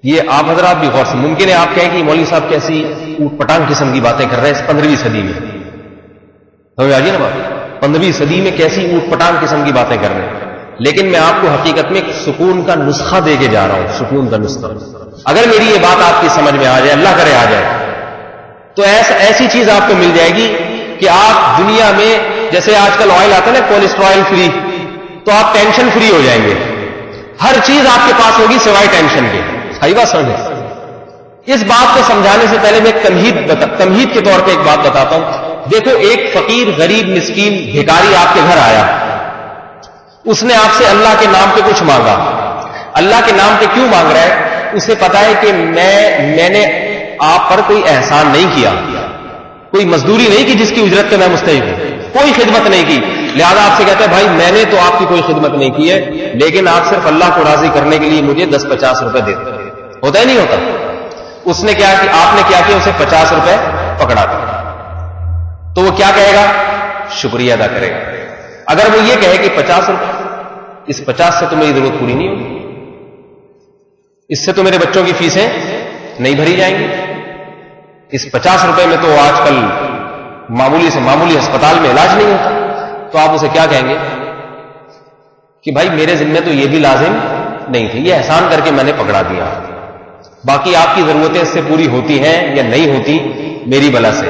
یہ آپ حضرات بھی غور سے، ممکن ہے آپ کہیں کہ مولوی صاحب کیسی اوٹ پٹانگ قسم کی باتیں کر رہے ہیں 15ویں صدی میں. نا بات 15ویں صدی میں کیسی اوٹ پٹانگ قسم کی باتیں کر رہے ہیں. لیکن میں آپ کو حقیقت میں سکون کا نسخہ دے کے جا رہا ہوں، سکون کا نسخہ. اگر میری یہ بات آپ کی سمجھ میں آ جائے، اللہ کرے آ جائے، تو ایسی چیز آپ کو مل جائے گی کہ آپ دنیا میں جیسے آج کل آئل آتا ہے نا کولیسٹرول فری، تو آپ ٹینشن فری ہو جائیں گے. ہر چیز آپ کے پاس ہوگی سوائے ٹینشن کے. صحیح بات سمجھے؟ اس بات کو سمجھانے سے پہلے میں تمہید کے طور پہ ایک بات بتاتا ہوں. دیکھو ایک فقیر غریب مسکین بھیکاری آپ کے گھر آیا، اس نے آپ سے اللہ کے نام پہ کچھ مانگا. اللہ کے نام پہ کیوں مانگ رہا ہے؟ اسے پتا ہے کہ میں نے آپ پر کوئی احسان نہیں کیا، کوئی مزدوری نہیں کی جس کی اجرت پہ میں مستحق ہوں، کوئی خدمت نہیں کی. لہذا آپ سے کہتا ہے بھائی میں نے تو آپ کی کوئی خدمت نہیں کی ہے، لیکن آپ صرف اللہ کو راضی کرنے کے لیے مجھے 10-50 روپے دیتے. ہوتا ہی نہیں ہوتا. اس نے کیا کہ آپ نے کیا کیا، اسے 50 روپے پکڑا دیا. تو وہ کیا کہے گا؟ شکریہ ادا کرے گا. اگر وہ یہ کہے کہ 50 روپے، اس 50 سے تو میری ضرورت پوری نہیں ہوگی، اس سے تو میرے بچوں کی فیسیں نہیں بھری جائیں گی، اس 50 روپے میں تو آج کل معمولی سے معمولی ہسپتال میں علاج نہیں ہوتا، تو آپ اسے کیا کہیں گے کہ بھائی میرے ذمہ تو یہ بھی لازم نہیں تھی، یہ احسان کر کے میں نے پکڑا دیا، باقی آپ کی ضرورتیں اس سے پوری ہوتی ہیں یا نہیں ہوتی میری بلا سے.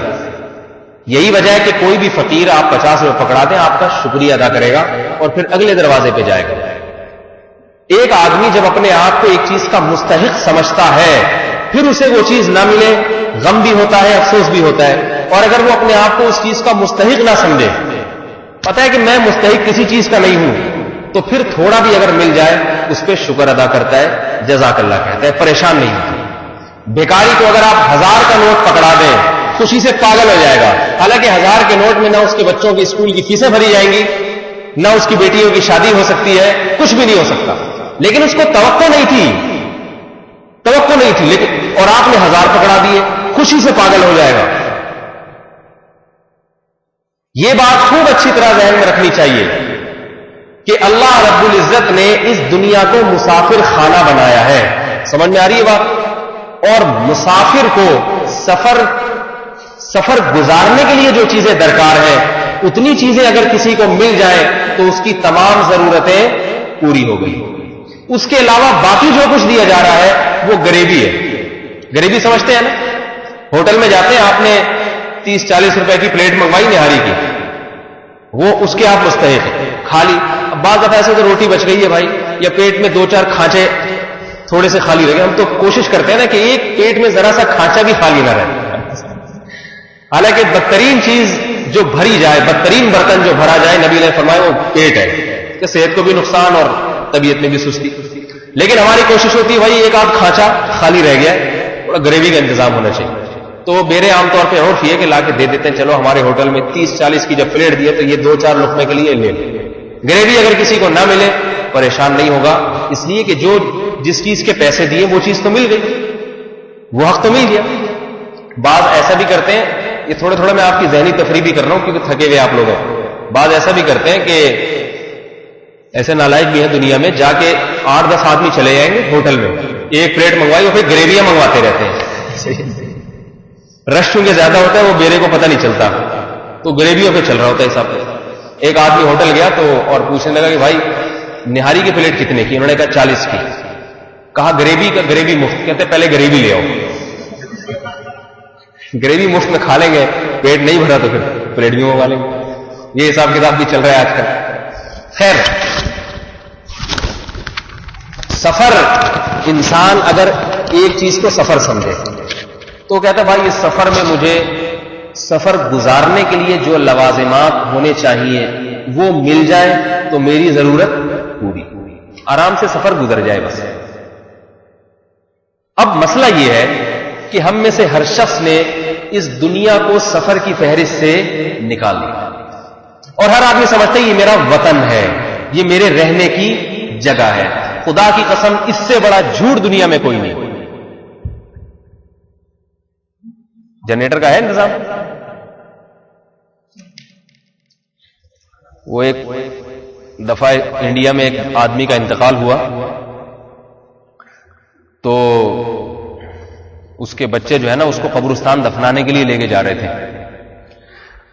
یہی وجہ ہے کہ کوئی بھی فقیر آپ 50 روپے پکڑا دیں آپ کا شکریہ ادا کرے گا اور پھر اگلے دروازے پہ جائے گا. ایک آدمی جب اپنے آپ کو ایک چیز کا مستحق سمجھتا ہے پھر اسے وہ چیز نہ ملے غم بھی ہوتا ہے، افسوس بھی ہوتا ہے. اور اگر وہ اپنے آپ کو اس چیز کا مستحق نہ سمجھے، پتہ ہے کہ میں مستحق کسی چیز کا نہیں ہوں، تو پھر تھوڑا بھی اگر مل جائے اس پہ شکر ادا کرتا ہے، جزاک اللہ کہتا ہے، پریشان نہیں ہوتا. بھیکاری کو اگر آپ 1000 کا نوٹ پکڑا دیں خوشی سے پاگل ہو جائے گا، حالانکہ 1000 کے نوٹ میں نہ اس کے بچوں کی اسکول کی فیسیں بھری جائیں گی، نہ اس کی بیٹیوں کی شادی ہو سکتی ہے، کچھ بھی نہیں ہو سکتا. لیکن اس کو توقع نہیں تھی لیکن اور آپ نے 1000 پکڑا دیے، خوشی سے پاگل ہو جائے گا. یہ بات خوب اچھی طرح ذہن میں رکھنی چاہیے کہ اللہ رب العزت نے اس دنیا کو مسافر خانہ بنایا ہے. سمجھ میں آ رہی ہے بات؟ اور مسافر کو سفر گزارنے کے لیے جو چیزیں درکار ہیں اتنی چیزیں اگر کسی کو مل جائیں تو اس کی تمام ضرورتیں پوری ہو گئی. اس کے علاوہ باقی جو کچھ دیا جا رہا ہے وہ غریبی ہے. غریبی سمجھتے ہیں نا؟ ہوٹل میں جاتے ہیں، آپ نے 30-40 روپے کی پلیٹ منگوائی نہاری کی، وہ اس کے آپ مستحق ہیں، کھا لی. اب بعض دفعہ ایسے تو روٹی بچ گئی ہے بھائی، یا پیٹ میں 2-4 کھانچے تھوڑے سے خالی رہ گئے، ہم تو کوشش کرتے ہیں نا کہ ایک پیٹ میں ذرا سا کھانچا بھی خالی نہ رہے. حالانکہ بدترین چیز جو بھری جائے، بدترین برتن جو بھرا جائے، نبی نے فرمایا وہ پیٹ ہے، کہ صحت کو بھی نقصان اور طبیعت میں بھی سستی. لیکن ہماری کوشش ہوتی ہے بھائی ایک آدھ کھانچا خالی رہ گیا، تھوڑا غریبی کا انتظام ہونا چاہیے. تو میرے عام طور پہ عرف یہ کہ لا کے دے دیتے ہیں، چلو ہمارے ہوٹل میں 30-40 کی جب پلیٹ دیے تو یہ 2-4 لقمے کے لیے لے لیں. غریبی اگر کسی کو نہ ملے پریشان نہیں ہوگا، اس لیے کہ جو جس چیز کے پیسے دیے وہ چیز تو مل گئی، وہ حق تو مل گیا. بعض ایسا بھی کرتے ہیں، یہ تھوڑا میں آپ کی ذہنی تفریح بھی کر رہا ہوں کیونکہ تھکے ہوئے آپ لوگ ہیں. بعض ایسا بھی کرتے ہیں کہ ایسے نالائق بھی ہیں دنیا میں، جا کے 8-10 آدمی چلے جائیں گے ہوٹل میں, ایک پلیٹ منگوائی اور پھر گریویاں منگواتے رہتے ہیں. رش چونکہ زیادہ ہوتا ہے وہ بیرے کو پتہ نہیں چلتا, تو گریویوں پہ چل رہا ہوتا ہے حساب. ایک آدمی ہوٹل گیا تو اور پوچھنے لگا کہ بھائی نہاری کی پلیٹ کتنے کی؟ انہوں نے کہا 40 کی. کہا گریوی مفت. کہتے پہلے گریوی لے آؤ, گریوی مفت میں کھا لیں گے, پیٹ نہیں بھرا تو پھر پلیٹ بھی منگوا لیں گے. یہ حساب کتاب بھی چل رہا ہے آج کل. خیر, سفر, انسان اگر ایک چیز کو سفر سمجھے تو کہتا ہے بھائی اس سفر میں مجھے سفر گزارنے کے لیے جو لوازمات ہونے چاہیے وہ مل جائے تو میری ضرورت پوری, آرام سے سفر گزر جائے بس. اب مسئلہ یہ ہے کہ ہم میں سے ہر شخص نے اس دنیا کو سفر کی فہرست سے نکال دیا, اور ہر آدمی سمجھتا ہے یہ میرا وطن ہے, یہ میرے رہنے کی جگہ ہے. خدا کی قسم اس سے بڑا جھوٹ دنیا میں کوئی نہیں. جنریٹر کا ہے انتظام؟ وہ ایک دفعہ انڈیا میں ایک آدمی کا انتقال ہوا تو اس کے بچے جو ہے نا اس کو قبرستان دفنانے کے لیے لے کے جا رہے تھے.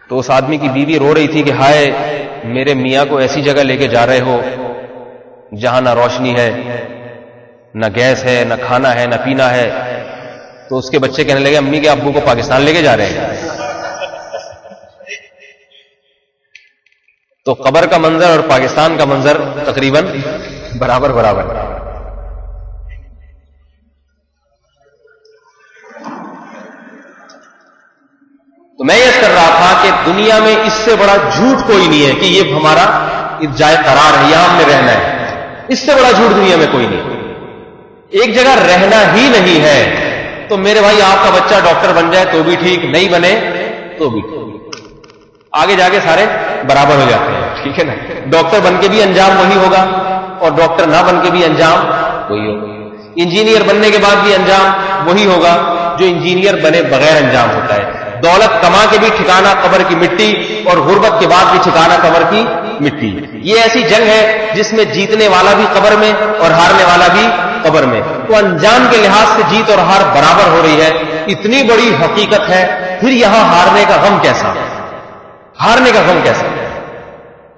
تو اس آدمی کی بیوی رو رہی تھی کہ ہائے میرے میاں کو ایسی جگہ لے کے جا رہے ہو جہاں نہ روشنی ہے, نہ گیس ہے, نہ کھانا ہے, نہ پینا ہے. تو اس کے بچے کہنے لگے امی کے ابو کو پاکستان لے کے جا رہے ہیں. تو قبر کا منظر اور پاکستان کا منظر تقریباً برابر. تو میں یہ کر رہا تھا کہ دنیا میں اس سے بڑا جھوٹ کوئی نہیں ہے کہ یہ ہمارا جائے قرار ہے, یہاں ہم نے رہنا ہے. اس سے بڑا جھوٹ دنیا میں کوئی نہیں. ایک جگہ رہنا ہی نہیں ہے تو میرے بھائی آپ کا بچہ ڈاکٹر بن جائے تو بھی ٹھیک, نہیں بنے تو بھی ٹھیک, آگے جا کے سارے برابر ہو جاتے ہیں. ٹھیک ہے نا, ڈاکٹر بن کے بھی انجام وہی ہوگا اور ڈاکٹر نہ بن کے بھی انجام وہی ہوگا. انجینئر بننے کے بعد بھی انجام وہی ہوگا جو انجینئر بنے بغیر انجام ہوتا ہے. دولت کما کے بھی ٹھکانہ قبر کی مٹی اور غربت کے بعد بھی ٹھکانہ قبر کی مٹی. یہ ایسی جنگ ہے جس میں جیتنے والا بھی قبر میں اور ہارنے والا بھی قبر میں. تو انجام کے لحاظ سے جیت اور ہار برابر ہو رہی ہے. اتنی بڑی حقیقت ہے, پھر یہاں ہارنے کا غم کیسا؟ ہارنے کا غم کیسا؟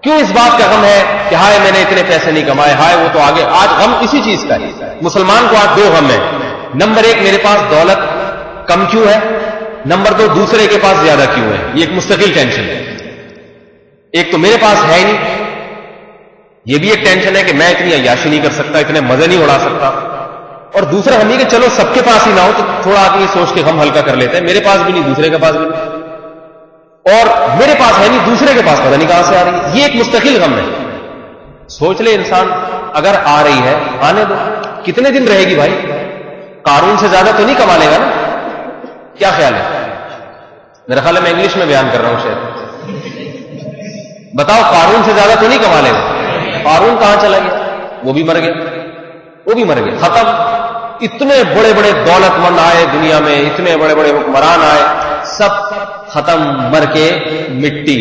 کیوں اس بات کا غم ہے کہ ہائے میں نے اتنے پیسے نہیں کمائے, ہائے وہ تو آگے. آج غم اسی چیز کا ہے. مسلمان کو آج 2 غم ہیں. نمبر 1 میرے پاس دولت کم کیوں ہے, نمبر 2 دوسرے کے پاس زیادہ کیوں ہے. یہ ایک مستقل ٹینشن ہے. ایک تو میرے پاس ہے ہی نہیں, یہ بھی ایک ٹینشن ہے کہ میں اتنی عیاشی نہیں کر سکتا, اتنے مزے نہیں اڑا سکتا. اور دوسرا ہم یہ کہ چلو سب کے پاس ہی نہ ہو تو تھوڑا آدمی سوچ کے غم ہلکا کر لیتے ہیں, میرے پاس بھی نہیں دوسرے کے پاس بھی نہیں, اور میرے پاس ہے نہیں دوسرے کے پاس پتہ نہیں کہاں سے آ رہی ہے. یہ ایک مستقل غم ہے. سوچ لے انسان, اگر آ رہی ہے آنے دو, کتنے دن رہے گی بھائی؟ قارون سے زیادہ تو نہیں کما لے گا نا؟ کیا خیال ہے؟ میرا خیال ہے میں انگلش میں بیان کر رہا ہوں شاید. بتاؤ قارون سے زیادہ تو نہیں کما لے گا؟ قارون کہاں چلا گیا؟ وہ بھی مر گیا, وہ بھی مر گیا, ختم. اتنے بڑے بڑے دولت مند آئے دنیا میں, اتنے بڑے بڑے حکمران آئے, سب ختم, مر کے مٹی.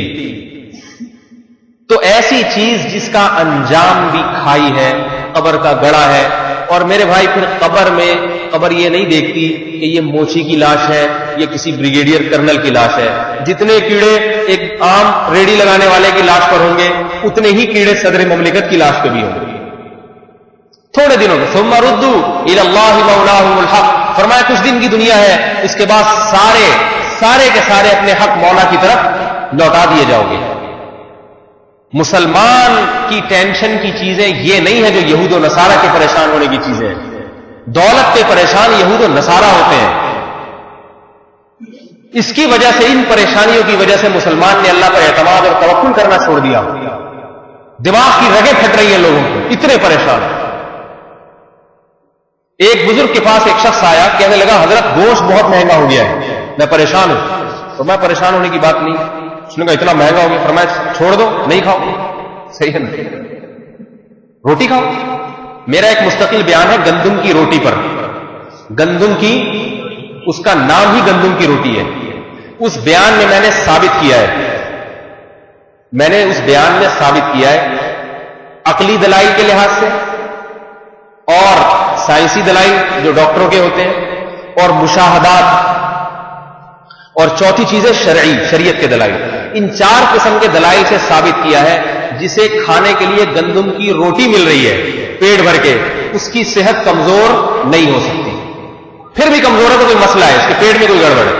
تو ایسی چیز جس کا انجام بھی کھائی ہے, قبر کا گڑا ہے. اور میرے بھائی پھر قبر میں قبر یہ نہیں دیکھتی کہ یہ موچی کی لاش ہے, یہ کسی بریگیڈیئر کرنل کی لاش ہے. جتنے کیڑے ایک عام ریڑی لگانے والے کی لاش پر ہوں گے اتنے ہی کیڑے صدر مملکت کی لاش پہ بھی ہوں گے. تھوڑے دنوں میں ثم ردوا الی اللہ مولاہم الحق, فرمایا کچھ دن کی دنیا ہے, اس کے بعد سارے کے سارے اپنے حق مولا کی طرف لوٹا دیے جاؤ گے. مسلمان کی ٹینشن کی چیزیں یہ نہیں ہے جو یہود و نصارہ کے پریشان ہونے کی چیزیں ہیں. دولت کے پریشان یہود و نصارہ ہوتے ہیں. اس کی وجہ سے, ان پریشانیوں کی وجہ سے مسلمان نے اللہ پر اعتماد اور توکل کرنا چھوڑ دیا. دماغ کی رگیں پھٹ رہی ہیں لوگوں کو, اتنے پریشان. ایک بزرگ کے پاس ایک شخص آیا, کہنے لگا حضرت گوشت بہت مہنگا ہو گیا ہے, میں پریشان ہوں. تو میں پریشان ہونے کی بات نہیں, اس نے کہا اتنا مہنگا ہو گیا, فرمایا چھوڑ دو, نہیں کھاؤ. صحیح ہے نا, روٹی کھاؤ. میرا ایک مستقل بیان ہے گندم کی روٹی پر. گندم کی, اس کا نام ہی گندم کی روٹی ہے. اس بیان میں میں نے ثابت کیا ہے, عقلی دلائل کے لحاظ سے, اور سائنسی دلائل جو ڈاکٹروں کے ہوتے ہیں، اور مشاہدات، اور چوتھی چیز ہے شریعت کے دلائل. ان 4 قسم کے دلائل سے ثابت کیا ہے جسے کھانے کے لیے گندم کی روٹی مل رہی ہے پیٹ بھر کے، اس کی صحت کمزور نہیں ہو سکتی. پھر بھی کمزور ہے تو کوئی مسئلہ ہے، اس کے پیٹ میں کوئی گڑبڑ ہے.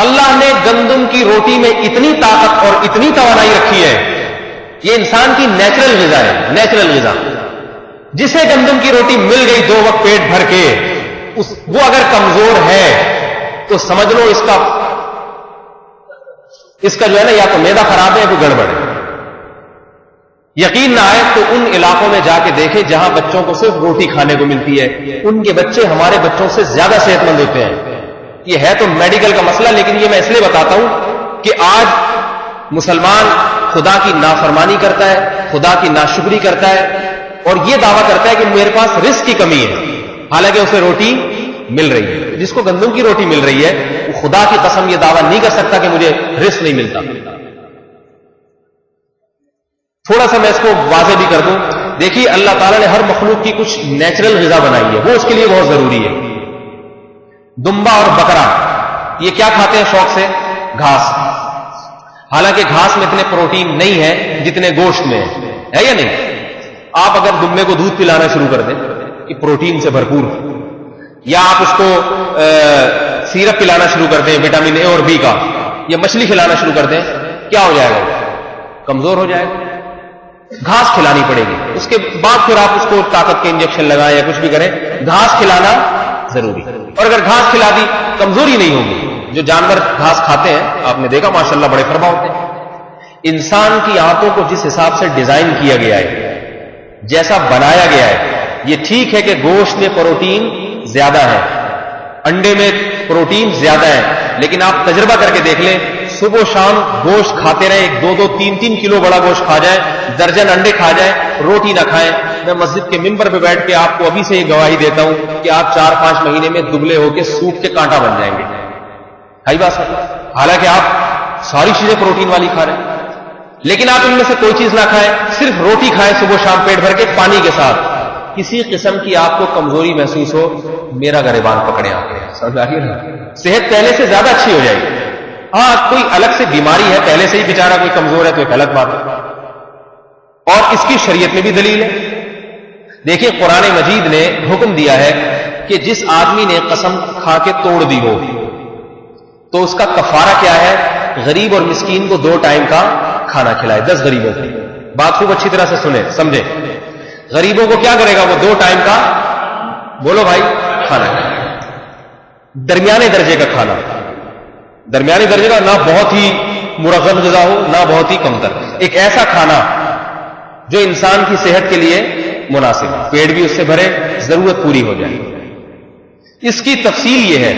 اللہ نے گندم کی روٹی میں اتنی طاقت اور اتنی توانائی رکھی ہے، یہ انسان کی نیچرل غذا ہے، نیچرل غذا. جسے گندم کی روٹی مل گئی 2 وقت پیٹ بھر کے، وہ اگر کمزور ہے تو سمجھ لو اس کا جو ہے نا یا تو معدہ خراب ہے یا کوئی گڑبڑ ہے. یقین نہ آئے تو ان علاقوں میں جا کے دیکھیں جہاں بچوں کو صرف روٹی کھانے کو ملتی ہے، ان کے بچے ہمارے بچوں سے زیادہ صحت مند ہوتے ہیں. یہ ہے تو میڈیکل کا مسئلہ، لیکن یہ میں اس لیے بتاتا ہوں کہ آج مسلمان خدا کی نافرمانی کرتا ہے، خدا کی ناشکری کرتا ہے، اور یہ دعویٰ کرتا ہے کہ میرے پاس رزق کی کمی ہے، حالانکہ اسے روٹی مل رہی ہے. جس کو گندم کی روٹی مل رہی ہے وہ خدا کی قسم یہ دعویٰ نہیں کر سکتا کہ مجھے رزق نہیں ملتا. تھوڑا سا میں اس کو واضح بھی کر دوں. دیکھیے اللہ تعالیٰ نے ہر مخلوق کی کچھ نیچرل غذا بنائی ہے، وہ اس کے لیے بہت ضروری ہے. دمبا اور بکرا یہ کیا کھاتے ہیں شوق سے؟ گھاس. حالانکہ گھاس میں اتنے پروٹین نہیں ہے جتنے گوشت میں ہے یا نہیں؟ آپ اگر دمبے کو دودھ پلانا شروع کر دیں کہ پروٹین سے بھرپور، یا آپ اس کو سیرپ پلانا شروع کر دیں وٹامن اے اور بی کا، یا مچھلی کھلانا شروع کر دیں، کیا ہو جائے گا؟ کمزور ہو جائے گا. گھاس کھلانی پڑے گی. اس کے بعد پھر آپ اس کو طاقت کے انجیکشن لگائیں یا کچھ بھی کریں، گھاس کھلانا ضروری. اور اگر گھاس کھلا دی کمزوری نہیں ہوگی. جو جانور گھاس کھاتے ہیں آپ نے دیکھا ماشاءاللہ بڑے فرما ہوتے ہیں. انسان کی آنتوں کو جس حساب سے ڈیزائن کیا گیا ہے، جیسا بنایا گیا ہے، یہ ٹھیک ہے کہ گوشت میں پروٹین زیادہ ہے، انڈے میں پروٹین زیادہ ہے، لیکن آپ تجربہ کر کے دیکھ لیں، صبح و شام گوشت کھاتے رہیں، 2-2, 3-3 کلو بڑا گوشت کھا جائیں، درجن انڈے کھا جائیں، روٹی نہ کھائیں. میں مسجد کے ممبر پہ بیٹھ کے آپ کو ابھی سے یہ گواہی دیتا ہوں کہ آپ 4-5 مہینے میں دبلے ہو کے سوپ کے کانٹا بن جائیں گے. ہائی بات. حالانکہ آپ ساری چیزیں پروٹین والی کھا رہے ہیں، لیکن آپ ان میں سے کوئی چیز نہ کھائیں، صرف روٹی کھائیں صبح شام پیٹ بھر کے پانی کے ساتھ. کسی قسم کی آپ کو کمزوری محسوس ہو، میرا گریبان پکڑے آ کے، سمجھ آ رہی ہے؟ صحت پہلے سے زیادہ اچھی ہو جائے گی. ہاں کوئی الگ سے بیماری ہے، پہلے سے ہی بیچارہ کوئی کمزور ہے تو ایک الگ بات ہے، اور اس کی شریعت میں بھی دلیل ہے. دیکھیے قرآن مجید نے حکم دیا ہے کہ جس آدمی نے قسم کھا کے توڑ دی ہو تو اس کا کفارہ کیا ہے؟ غریب اور مسکین کو 2 ٹائم کا کھانا کھلائے. 10 غریبوں کو. بات خوب اچھی طرح سے سنیں سمجھیں. غریبوں کو کیا کرے گا؟ وہ 2 ٹائم کا، بولو بھائی، کھانا کھلائے. درمیانے درجے کا کھانا، درمیانے درجے کا، نہ بہت ہی مرغب غذا ہو نہ بہت ہی کمتر. ایک ایسا کھانا جو انسان کی صحت کے لیے مناسب، پیٹ بھی اس سے بھرے، ضرورت پوری ہو جائے. اس کی تفصیل یہ ہے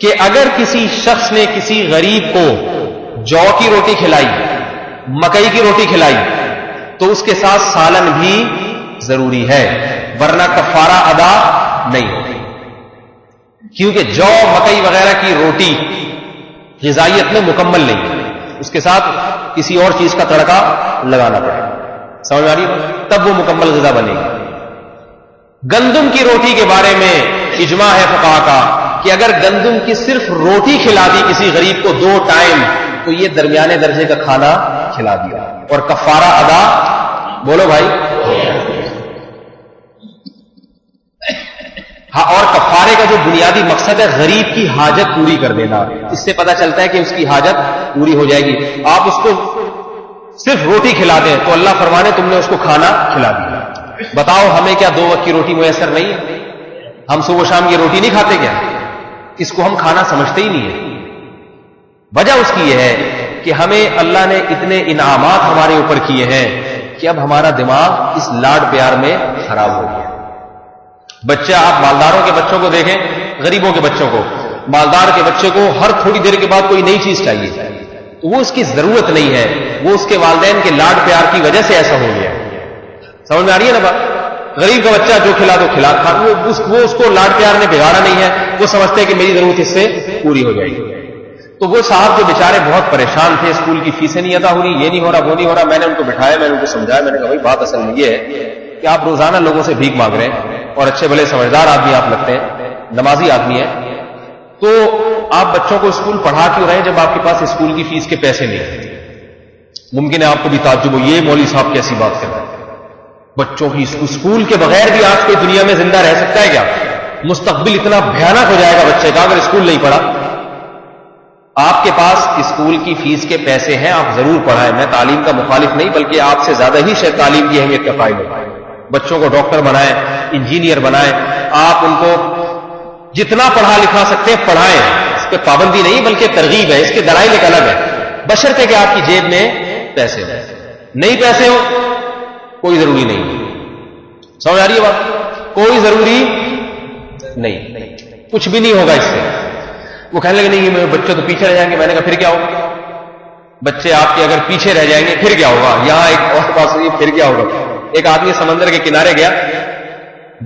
کہ اگر کسی شخص نے کسی غریب کو جو کی روٹی کھلائی، مکئی کی روٹی کھلائی، تو اس کے ساتھ سالن بھی ضروری ہے، ورنہ کفارہ ادا نہیں ہوتی. کیونکہ جو مکئی وغیرہ کی روٹی غذائیت میں مکمل نہیں ہے، اس کے ساتھ کسی اور چیز کا تڑکا لگانا پڑے گا. سمجھ آ رہی ہے؟ تب وہ مکمل غذا بنے گی. گندم کی روٹی کے بارے میں اجماع ہے فقہا کا کہ اگر گندم کی صرف روٹی کھلا دی کسی غریب کو 2 ٹائم تو یہ درمیانے درجے کا کھانا کھلا دیا اور کفارہ ادا، بولو بھائی. ہاں، اور کفارے کا جو بنیادی مقصد ہے غریب کی حاجت پوری کر دینا. اس سے پتہ چلتا ہے کہ اس کی حاجت پوری ہو جائے گی. آپ اس کو صرف روٹی کھلا دیں تو اللہ فرمانے تم نے اس کو کھانا کھلا دیا. بتاؤ ہمیں کیا 2 وقت کی روٹی میسر نہیں ہے؟ ہم صبح و شام کی روٹی نہیں کھاتے کیا؟ اس کو ہم کھانا سمجھتے ہی نہیں ہے. وجہ اس کی یہ ہے کہ ہمیں اللہ نے اتنے انعامات ہمارے اوپر کیے ہیں کہ اب ہمارا دماغ اس لاڈ پیار میں خراب ہو گیا. بچہ، آپ مالداروں کے بچوں کو دیکھیں، غریبوں کے بچوں کو. مالدار کے بچے کو ہر تھوڑی دیر کے بعد کوئی نئی چیز چاہیے، تو وہ اس کی ضرورت نہیں ہے، وہ اس کے والدین کے لاڈ پیار کی وجہ سے ایسا ہو گیا. سمجھ میں آ رہی ہے نا بات؟ غریب کا بچہ جو کھلا دو کھلا، وہ اس کو لاڈ پیار نے بگاڑا نہیں ہے، وہ سمجھتے ہیں کہ میری ضرورت اس سے پوری ہو جائے گی. تو وہ صاحب جو بیچارے بہت پریشان تھے، اسکول کی فیسیں نہیں ادا ہو رہی، یہ نہیں ہو رہا، وہ نہیں ہو رہا، میں نے ان کو بٹھایا، میں نے ان کو سمجھایا، میں نے کہا بھائی بات اصل میں یہ ہے کہ آپ روزانہ لوگوں سے بھیک مانگ رہے ہیں اور اچھے بھلے سمجھدار آدمی آپ لگتے ہیں, نمازی آدمی ہیں, تو آپ بچوں کو اسکول پڑھا کیوں رہے ہیں جب آپ کے پاس اسکول کی فیس کے پیسے نہیں ہیں؟ ممکن ہے آپ کو بھی تعجب ہو, یہ مولوی صاحب کیسی بات کر رہے ہیں, بچوں کی اسکول کے بغیر بھی آج کوئی دنیا میں زندہ رہ سکتا ہے کیا؟ مستقبل اتنا بھیانک ہو جائے گا بچے کا اگر اسکول نہیں پڑھا. آپ کے پاس اسکول کی فیس کے پیسے ہیں, آپ ضرور پڑھائیں. میں تعلیم کا مخالف نہیں, بلکہ آپ سے زیادہ ہی شاید تعلیم کی اہمیت کا قائل ہے. بچوں کو ڈاکٹر بنائیں, انجینئر بنائیں, آپ ان کو جتنا پڑھا لکھا سکتے ہیں پڑھائیں. اس پہ پابندی نہیں بلکہ ترغیب ہے, اس کے دلائل ایک الگ ہے, بشرطے کہ آپ کی جیب میں پیسے ہوں. نہیں پیسے ہو کوئی ضروری نہیں. سمجھ آ رہی ہے بات؟ کوئی ضروری نہیں, کچھ بھی نہیں ہوگا اس سے. وہ کہنے لگے نہیں میرے بچے تو پیچھے رہ جائیں گے. میں نے کہا پھر کیا ہوگا؟ بچے آپ کے اگر پیچھے رہ جائیں گے پھر کیا ہوگا؟ یہاں ایک اور بات ہوئی, پھر کیا ہوگا. ایک آدمی سمندر کے کنارے گیا,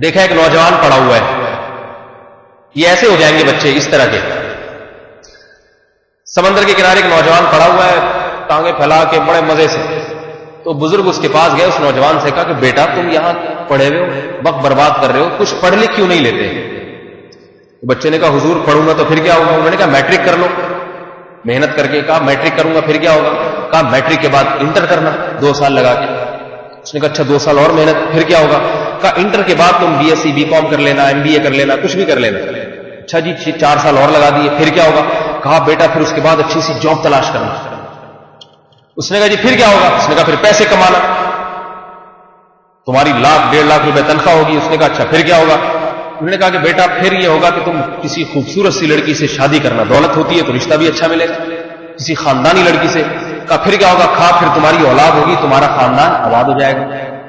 دیکھا ایک نوجوان پڑا ہوا ہے. یہ ایسے ہو جائیں گے بچے اس طرح کے. سمندر کے کنارے ایک نوجوان پڑا ہوا ہے, ٹانگیں پھیلا کے بڑے مزے سے. تو بزرگ اس کے پاس گئے, اس نوجوان سے کہا کہ بیٹا تم یہاں پڑھے ہوئے ہو, وقت برباد کر رہے ہو, کچھ پڑھ لکھ کیوں نہیں لیتے؟ بچے نے کہا حضور پڑھوں گا تو پھر کیا ہوگا؟ انہوں نے کہا میٹرک کر لو. محنت کر کے کہا میٹرک کروں گا پھر کیا ہوگا؟ کہا میٹرک کے بعد انٹر کرنا 2 سال لگا کے. اس نے کہا اچھا 2 سال اور محنت, پھر کیا ہوگا؟ کہا انٹر کے بعد تم بی ایس سی بی کام کر لینا, ایم بی اے کر لینا, کچھ بھی کر لینا. اچھا جی 4 سال اور لگا دیے, پھر کیا ہوگا؟ کہا بیٹا پھر اس کے بعد اچھی سی جاب تلاش کرنا. اس نے کہا جی پھر کیا ہوگا؟ اس نے کہا پھر پیسے کمانا, تمہاری 1,00,000 1.5 روپے تنخواہ ہوگی. اس نے کہا اچھا پھر کیا ہوگا؟ انہوں نے کہا کہ بیٹا پھر یہ ہوگا کہ تم کسی خوبصورت سی لڑکی سے شادی کرنا, دولت ہوتی ہے تو رشتہ بھی اچھا ملے گا, کسی خاندانی لڑکی سے. کہا پھر کیا ہوگا؟ کہا پھر تمہاری اولاد ہوگی, تمہارا خاندان آباد ہو جائے گا.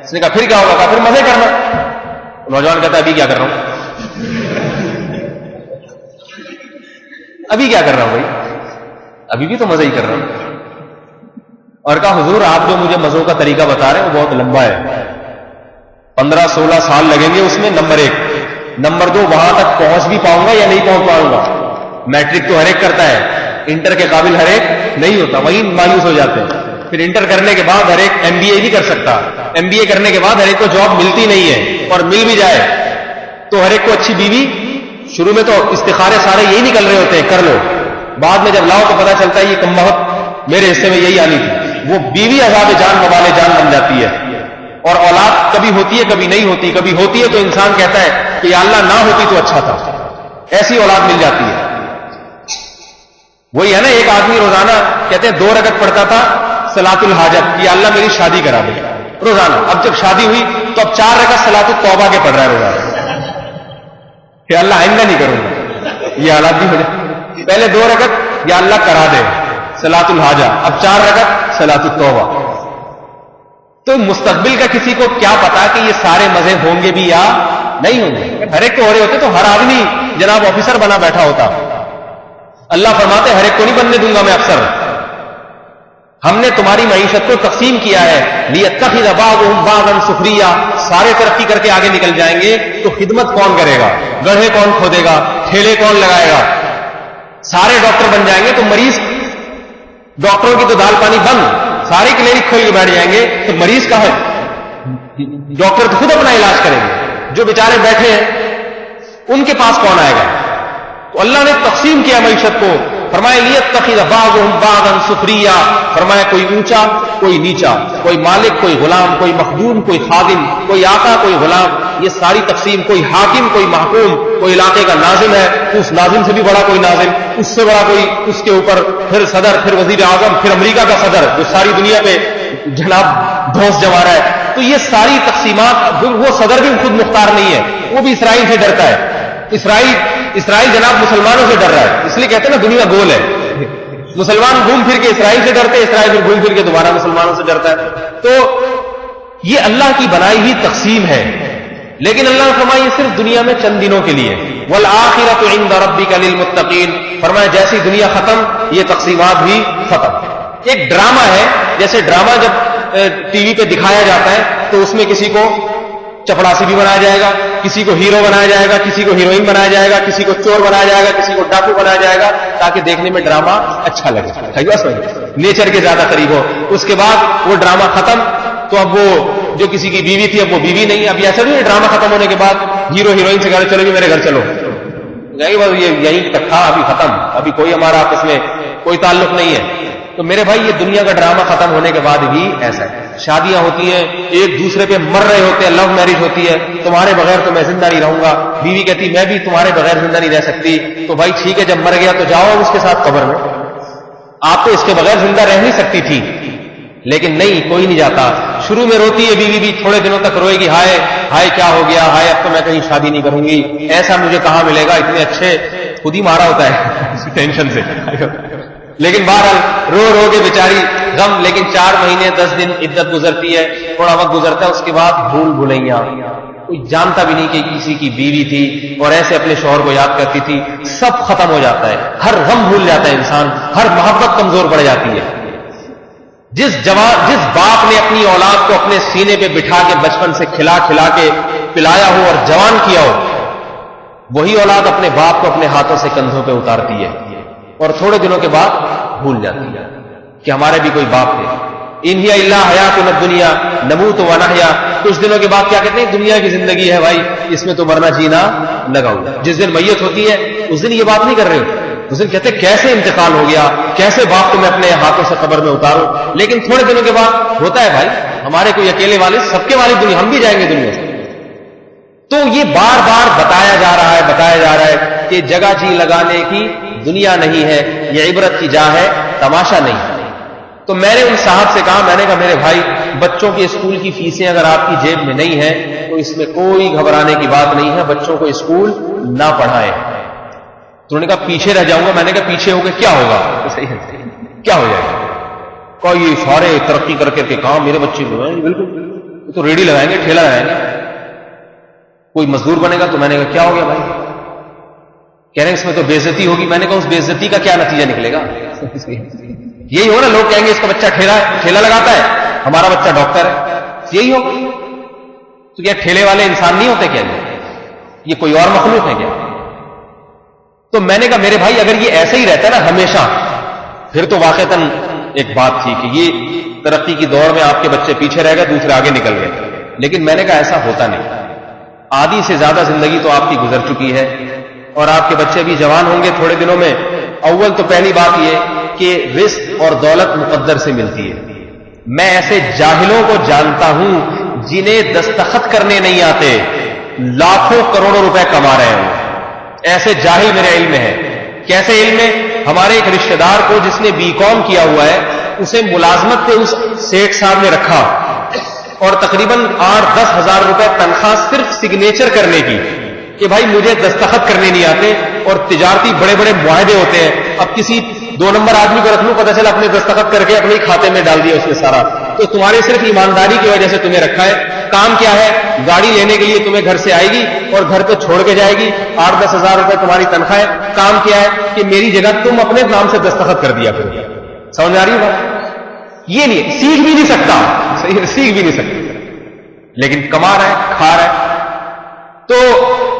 اس نے کہا پھر کیا ہوگا؟ کہا پھر مزے کرنا. نوجوان کہتا ہے ابھی کیا کر رہا ہوں, ابھی کیا کر رہا ہوں بھائی, ابھی بھی تو مزے ہی کر رہا ہوں. اور کہا حضور آپ جو مجھے مزوں کا طریقہ بتا رہے ہیں وہ بہت لمبا ہے, 15-16 سال لگیں گے اس میں. نمبر 1. نمبر 2, وہاں تک پہنچ بھی پاؤں گا یا نہیں پہنچ پاؤں گا؟ میٹرک تو ہر ایک کرتا ہے, انٹر کے قابل ہر ایک نہیں ہوتا, وہیں مایوس ہو جاتے ہیں. پھر انٹر کرنے کے بعد ہر ایک ایم بی اے بھی کر سکتا, ایم بی اے کرنے کے بعد ہر ایک کو جاب ملتی نہیں ہے, اور مل بھی جائے تو ہر ایک کو اچھی بیوی. شروع میں تو استخارے سارے یہی نکل رہے ہوتے ہیں کر لو, بعد میں جب لاؤ تو پتا چلتا ہے یہ کم بہت میرے حصے میں یہی آنی تھی. وہ بیوی عذاب جان وبال جان بن جاتی ہے. اور اولاد کبھی ہوتی ہے کبھی نہیں ہوتی, کبھی ہوتی ہے تو انسان کہتا ہے کہ یا اللہ نہ ہوتی تو اچھا تھا, ایسی اولاد مل جاتی ہے. وہی ہے نا, ایک آدمی روزانہ کہتے ہیں 2 رکعت پڑھتا تھا صلاۃ الحاجت, یا اللہ میری شادی کرا دے روزانہ. اب جب شادی ہوئی تو اب 4 رکعت صلاۃ التوبہ کے پڑھ رہا ہے روزانہ کہ اللہ آئندہ نہیں کروں گا. یہ حالات بھی ہو جائے. پہلے 2 رکعت یا اللہ کرا دے صلاۃ الحاجہ, اب 4 رکعت صلاۃ التوبہ. تو مستقبل کا کسی کو کیا پتا کہ یہ سارے مزے ہوں گے بھی یا نہیں ہوں گے. ہر ایک کو ہو رہے ہوتے تو ہر آدمی جناب آفیسر بنا بیٹھا ہوتا. اللہ فرماتے ہر ایک کو نہیں بننے دوں گا میں افسر. ہم نے تمہاری معیشت کو تقسیم کیا ہے, لیتخذ بعضهم بعضا سخریا. سارے ترقی کر کے آگے نکل جائیں گے تو خدمت کون کرے گا, گڑھے کون کھودے گا, ٹھیلے کون لگائے گا. سارے ڈاکٹر بن جائیں گے تو مریض, ڈاکٹروں کی تو دال پانی بند, ساری کلینک کھول کے بیٹھ جائیں گے تو مریض کہاں ہے؟ ڈاکٹر تو خود اپنا علاج کریں گے, جو بیچارے بیٹھے ہیں ان کے پاس کون آئے گا. تو اللہ نے تقسیم کیا معیشت کو, فرمایا لیتخذ بعضهم بعضا سخریا. فرمایا کوئی اونچا کوئی نیچا, کوئی مالک کوئی غلام, کوئی مخدوم کوئی خادم, کوئی آقا کوئی غلام. یہ ساری تقسیم, کوئی حاکم کوئی محکوم, کوئی علاقے کا ناظم ہے تو اس ناظم سے بھی بڑا کوئی ناظم, اس سے بڑا کوئی اس کے اوپر, پھر صدر, پھر وزیر اعظم, پھر امریکہ کا صدر جو ساری دنیا پہ جناب دھوس جما رہا ہے. تو یہ ساری تقسیمات, وہ صدر بھی خود مختار نہیں ہے, وہ بھی اسرائیل سے ڈرتا ہے. اسرائیل جناب مسلمانوں سے ڈر رہا ہے, اس لیے کہتے ہیں نا دنیا گول ہے. مسلمان گھوم پھر کے اسرائیل سے ڈرتے, اسرائیل پھر گھوم پھر کے دوبارہ مسلمانوں سے ڈرتا ہے. تو یہ اللہ کی بنائی ہوئی تقسیم ہے, لیکن اللہ نے فرمایا یہ صرف دنیا میں چند دنوں کے لیے. والآخرۃ عند ربک للمتقین. فرمایا جیسی دنیا ختم یہ تقسیمات بھی ختم. ایک ڈرامہ ہے, جیسے ڈرامہ جب ٹی وی پہ دکھایا جاتا ہے تو اس میں کسی کو چپڑاسی بھی بنایا جائے گا, کسی کو ہیرو بنایا جائے گا, کسی کو ہیروئن بنایا جائے گا, کسی کو چور بنایا جائے گا, کسی کو ڈاکو بنایا جائے گا, تاکہ دیکھنے میں ڈرامہ اچھا لگے, نیچر کے زیادہ قریب ہو. اس کے بعد وہ ڈرامہ ختم تو اب وہ جو کسی کی بیوی تھی اب وہ بیوی نہیں. اب ایسا نہیں ڈرامہ ختم ہونے کے بعد ہیرو ہیروئن سے کہا چلو جی میرے گھر چلو, یہ یہیں تک تھا, ابھی ختم, ابھی کوئی ہمارا آپس میں کوئی تعلق نہیں ہے. تو میرے بھائی یہ دنیا کا ڈرامہ ختم ہونے کے بعد بھی ایسا ہے. شادیاں ہوتی ہیں, ایک دوسرے پہ مر رہے ہوتے ہیں, لو میرج ہوتی ہے, تمہارے بغیر تو میں زندہ نہیں رہوں گا, بیوی کہتی میں بھی تمہارے بغیر زندہ نہیں رہ سکتی. تو بھائی ٹھیک ہے, جب مر گیا تو جاؤ اس کے ساتھ قبر میں, آپ تو اس کے بغیر زندہ رہ نہیں سکتی تھی. لیکن نہیں, کوئی نہیں جاتا. شروع میں روتی ہے بیوی بھی, تھوڑے دنوں تک روئے گی, ہائے ہائے کیا ہو گیا, ہائے اب تو میں کہیں شادی نہیں کروں گی, ایسا مجھے کہاں ملے گا, اتنے اچھے, خود ہی مارا ہوتا ہے ٹینشن سے. لیکن بہرحال رو رو کے بیچاری غم. لیکن 4 مہینے 10 دن عدت گزرتی ہے, تھوڑا وقت گزرتا ہے, اس کے بعد بھول بھلائیاں, کوئی جانتا بھی نہیں کہ کسی کی بیوی تھی اور ایسے اپنے شوہر کو یاد کرتی تھی. سب ختم ہو جاتا ہے, ہر غم بھول جاتا ہے انسان, ہر محبت کمزور پڑ جاتی ہے. جس باپ نے اپنی اولاد کو اپنے سینے پہ بٹھا کے بچپن سے کھلا کھلا کے پلایا ہو اور جوان کیا ہو, وہی اولاد اپنے باپ کو اپنے ہاتھوں سے کندھوں پہ اتارتی ہے اور تھوڑے دنوں کے بعد بھول جاتی ہے کہ ہمارے بھی کوئی باپ تھے. ان ہی اللہ حیاتنا الدنیا نموت و نحیا. کچھ دنوں کے بعد کیا کہتے ہیں, دنیا کی زندگی ہے بھائی, اس میں تو مرنا جینا لگا ہوا. جس دن میت ہوتی ہے اس دن یہ بات نہیں کر رہے, اس دن کہتے کیسے انتقال ہو گیا, کیسے باپ کو میں اپنے ہاتھوں سے قبر میں اتاروں. لیکن تھوڑے دنوں کے بعد ہوتا ہے بھائی, ہمارے کوئی اکیلے والد, سب کے والد دنیا, ہم بھی جائیں گے دنیا سے. تو یہ بار بار بتایا جا رہا ہے کہ جگہ جی لگانے کی دنیا نہیں ہے, یہ عبرت کی جا ہے, تماشا نہیں ہے. تو میں نے ان صاحب سے کہا, میں نے کہا میرے بھائی بچوں کی اسکول کی فیسیں اگر آپ کی جیب میں نہیں ہیں تو اس میں کوئی گھبرانے کی بات نہیں ہے, بچوں کو اسکول نہ پڑھائیں. تو انہوں نے کہا پیچھے رہ جاؤں گا. میں نے کہا پیچھے ہو کے کیا ہوگا, کیا ہو جائے گا, کہ یہ سارے ترقی کر کے کام میرے بچے کو ہیں, بالکل تو ریڈی لگائیں گے, ٹھیلا لگائیں گے, کوئی مزدور بنے گا. تو میں نے کہا کیا ہو گیا بھائی, کہہ رہے ہیں اس میں تو بے عزتی ہوگی. میں نے کہا اس بے عزتی کا کیا نتیجہ نکلے گا, یہی ہو نا, لوگ کہیں گے اس کا بچہ ٹھیلا لگاتا ہے, ہمارا بچہ ڈاکٹر ہے, یہی ہو. تو کیا ٹھیلے والے انسان نہیں ہوتے کیا, یہ کوئی اور مخلوق ہے کیا؟ تو میں نے کہا میرے بھائی اگر یہ ایسے ہی رہتا نا ہمیشہ, پھر تو واقعتاً ایک بات تھی کہ یہ ترقی کی دور میں آپ کے بچے پیچھے رہ گئے, دوسرے آگے نکل گئے. لیکن میں نے کہا ایسا ہوتا نہیں. آدھی سے زیادہ زندگی تو آپ کی گزر چکی ہے اور آپ کے بچے بھی جوان ہوں گے تھوڑے دنوں میں. اول تو پہلی بات یہ کہ رزق اور دولت مقدر سے ملتی ہے. میں ایسے جاہلوں کو جانتا ہوں جنہیں دستخط کرنے نہیں آتے, لاکھوں کروڑوں روپے کما رہے ہیں. ایسے جاہل میرے علم میں ہے. کیسے علم میں, ہمارے ایک رشتہ دار کو جس نے BCom کیا ہوا ہے, اسے ملازمت پہ اس سیٹ صاحب نے رکھا اور تقریباً 8-10 ہزار روپے تنخواہ صرف سگنیچر کرنے کی کہ بھائی مجھے دستخط کرنے نہیں آتے. اور تجارتی بڑے بڑے معاہدے ہوتے ہیں, اب کسی 2 نمبر آدمی کو رکھ لوں, پتہ چلا اپنے دستخط کر کے اپنے کھاتے میں ڈال دیا اس نے سارا. تو تمہارے صرف ایمانداری کی وجہ سے تمہیں رکھا ہے. کام کیا ہے, گاڑی لینے کے لیے تمہیں گھر سے آئے گی اور گھر پہ چھوڑ کے جائے گی, 8-10 ہزار روپے تمہاری تنخواہ ہے. کام کیا ہے کہ میری جگہ تم اپنے نام سے دستخط کر دیا کرو. سمجھ آ رہی ہے بات؟ یہ نہیں, سیکھ بھی نہیں سکتا, سیکھ بھی نہیں سکتا, لیکن کما رہا ہے, کھا رہا ہے. تو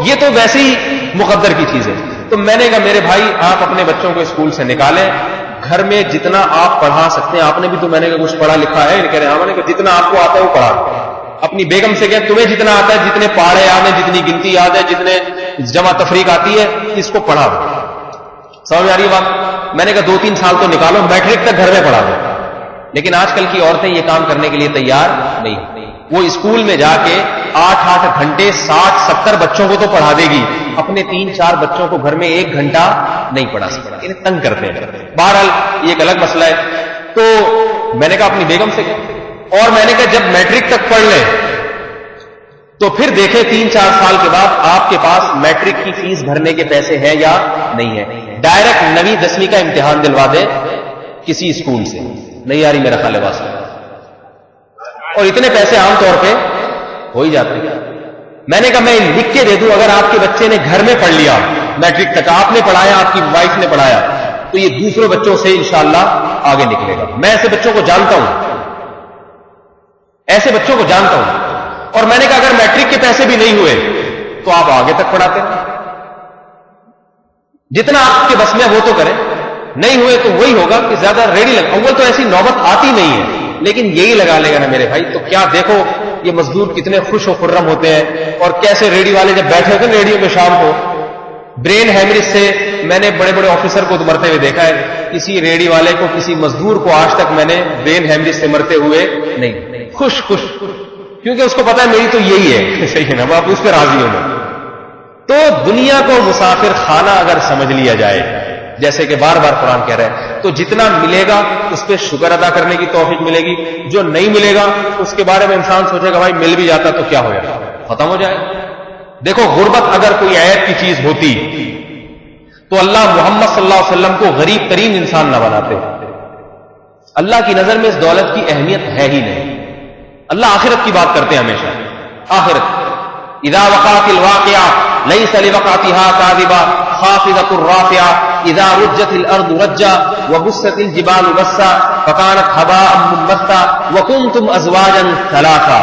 یہ تو ویسے ہی مقدر کی چیز ہے. تو میں نے کہا میرے بھائی آپ اپنے بچوں کو اسکول سے نکالیں, گھر میں جتنا آپ پڑھا سکتے ہیں. آپ نے بھی تو میں نے کہا کچھ پڑھا لکھا ہے, کہہ رہے ہیں میں نے کہا جتنا آپ کو آتا ہے وہ پڑھا. اپنی بیگم سے کہ تمہیں جتنا آتا ہے, جتنے پہاڑے یاد ہیں, جتنی گنتی یاد ہے, جتنے جمع تفریق آتی ہے, اس کو پڑھا دو. سمجھ آ رہی ہے بات؟ میں نے کہا 2-3 سال تو نکالو, میٹرک تک گھر میں پڑھا دو. لیکن آج کل کی عورتیں یہ کام کرنے کے لیے تیار نہیں. وہ اسکول میں جا کے 8-8 گھنٹے 60-70 بچوں کو تو پڑھا دے گی, اپنے 3-4 بچوں کو گھر میں 1 گھنٹہ نہیں پڑھا سکتا. انہیں تنگ کرتے ہیں. بہرحال یہ ایک الگ مسئلہ ہے. تو میں نے کہا اپنی بیگم سے, اور میں نے کہا جب میٹرک تک پڑھ لیں تو پھر دیکھیں 3-4 سال کے بعد آپ کے پاس میٹرک کی فیس بھرنے کے پیسے ہیں یا نہیں ہے. ڈائریکٹ 9ویں 10ویں کا امتحان دلوا دیں کسی اسکول سے. نہیں آ رہی میرا خیال ہے واسطہ, اور اتنے پیسے عام طور پہ ہو ہی جاتے ہیں. میں نے کہا میں لکھ کے دے دوں, اگر آپ کے بچے نے گھر میں پڑھ لیا میٹرک تک, آپ نے پڑھایا, آپ کی وائف نے پڑھایا, تو یہ دوسروں بچوں سے انشاءاللہ آگے نکلے گا. میں ایسے بچوں کو جانتا ہوں, ایسے بچوں کو جانتا ہوں. اور میں نے کہا اگر میٹرک کے پیسے بھی نہیں ہوئے تو آپ آگے تک پڑھاتے ہیں, جتنا آپ کے بس میں وہ تو کریں. نہیں ہوئے تو وہی ہوگا کہ زیادہ ریڈی لگ. اول تو ایسی نوبت آتی نہیں ہے, لیکن یہی لگا لے گا نا میرے بھائی، تو کیا دیکھو یہ مزدور کتنے خوش و خرم ہوتے ہیں، اور کیسے ریڈی والے جب بیٹھے ہوتے ہیں ریڈیو پہ شام کو، برین ہیمریج سے میں نے بڑے بڑے آفیسر کو مرتے ہوئے دیکھا ہے، کسی ریڈی والے کو، کسی مزدور کو آج تک میں نے برین ہیمریج سے مرتے ہوئے نہیں، خوش خوش، کیونکہ اس کو پتا ہے میری تو یہی ہے، صحیح ہے نا، وہ اس پہ راضی ہونا۔ تو دنیا کو مسافر خانہ اگر سمجھ لیا جائے، جیسے کہ بار بار قرآن کہہ رہا ہے، تو جتنا ملے گا اس پہ شکر ادا کرنے کی توفیق ملے گی، جو نہیں ملے گا اس کے بارے میں انسان سوچے گا بھائی مل بھی جاتا تو کیا ہو جائے، ختم ہو جائے۔ دیکھو غربت اگر کوئی عیب کی چیز ہوتی تو اللہ محمد صلی اللہ علیہ وسلم کو غریب ترین انسان نہ بناتے۔ اللہ کی نظر میں اس دولت کی اہمیت ہے ہی نہیں۔ اللہ آخرت کی بات کرتے ہیں ہمیشہ، آخرت۔ اذا وقعت الواقعہ ليس لوقعتها كاذبة خافضة رافعة إذا رجت الأرض رجا وبست الجبال بسا فكانت هباء منبثا وكنتم أزواجا ثلاثا۔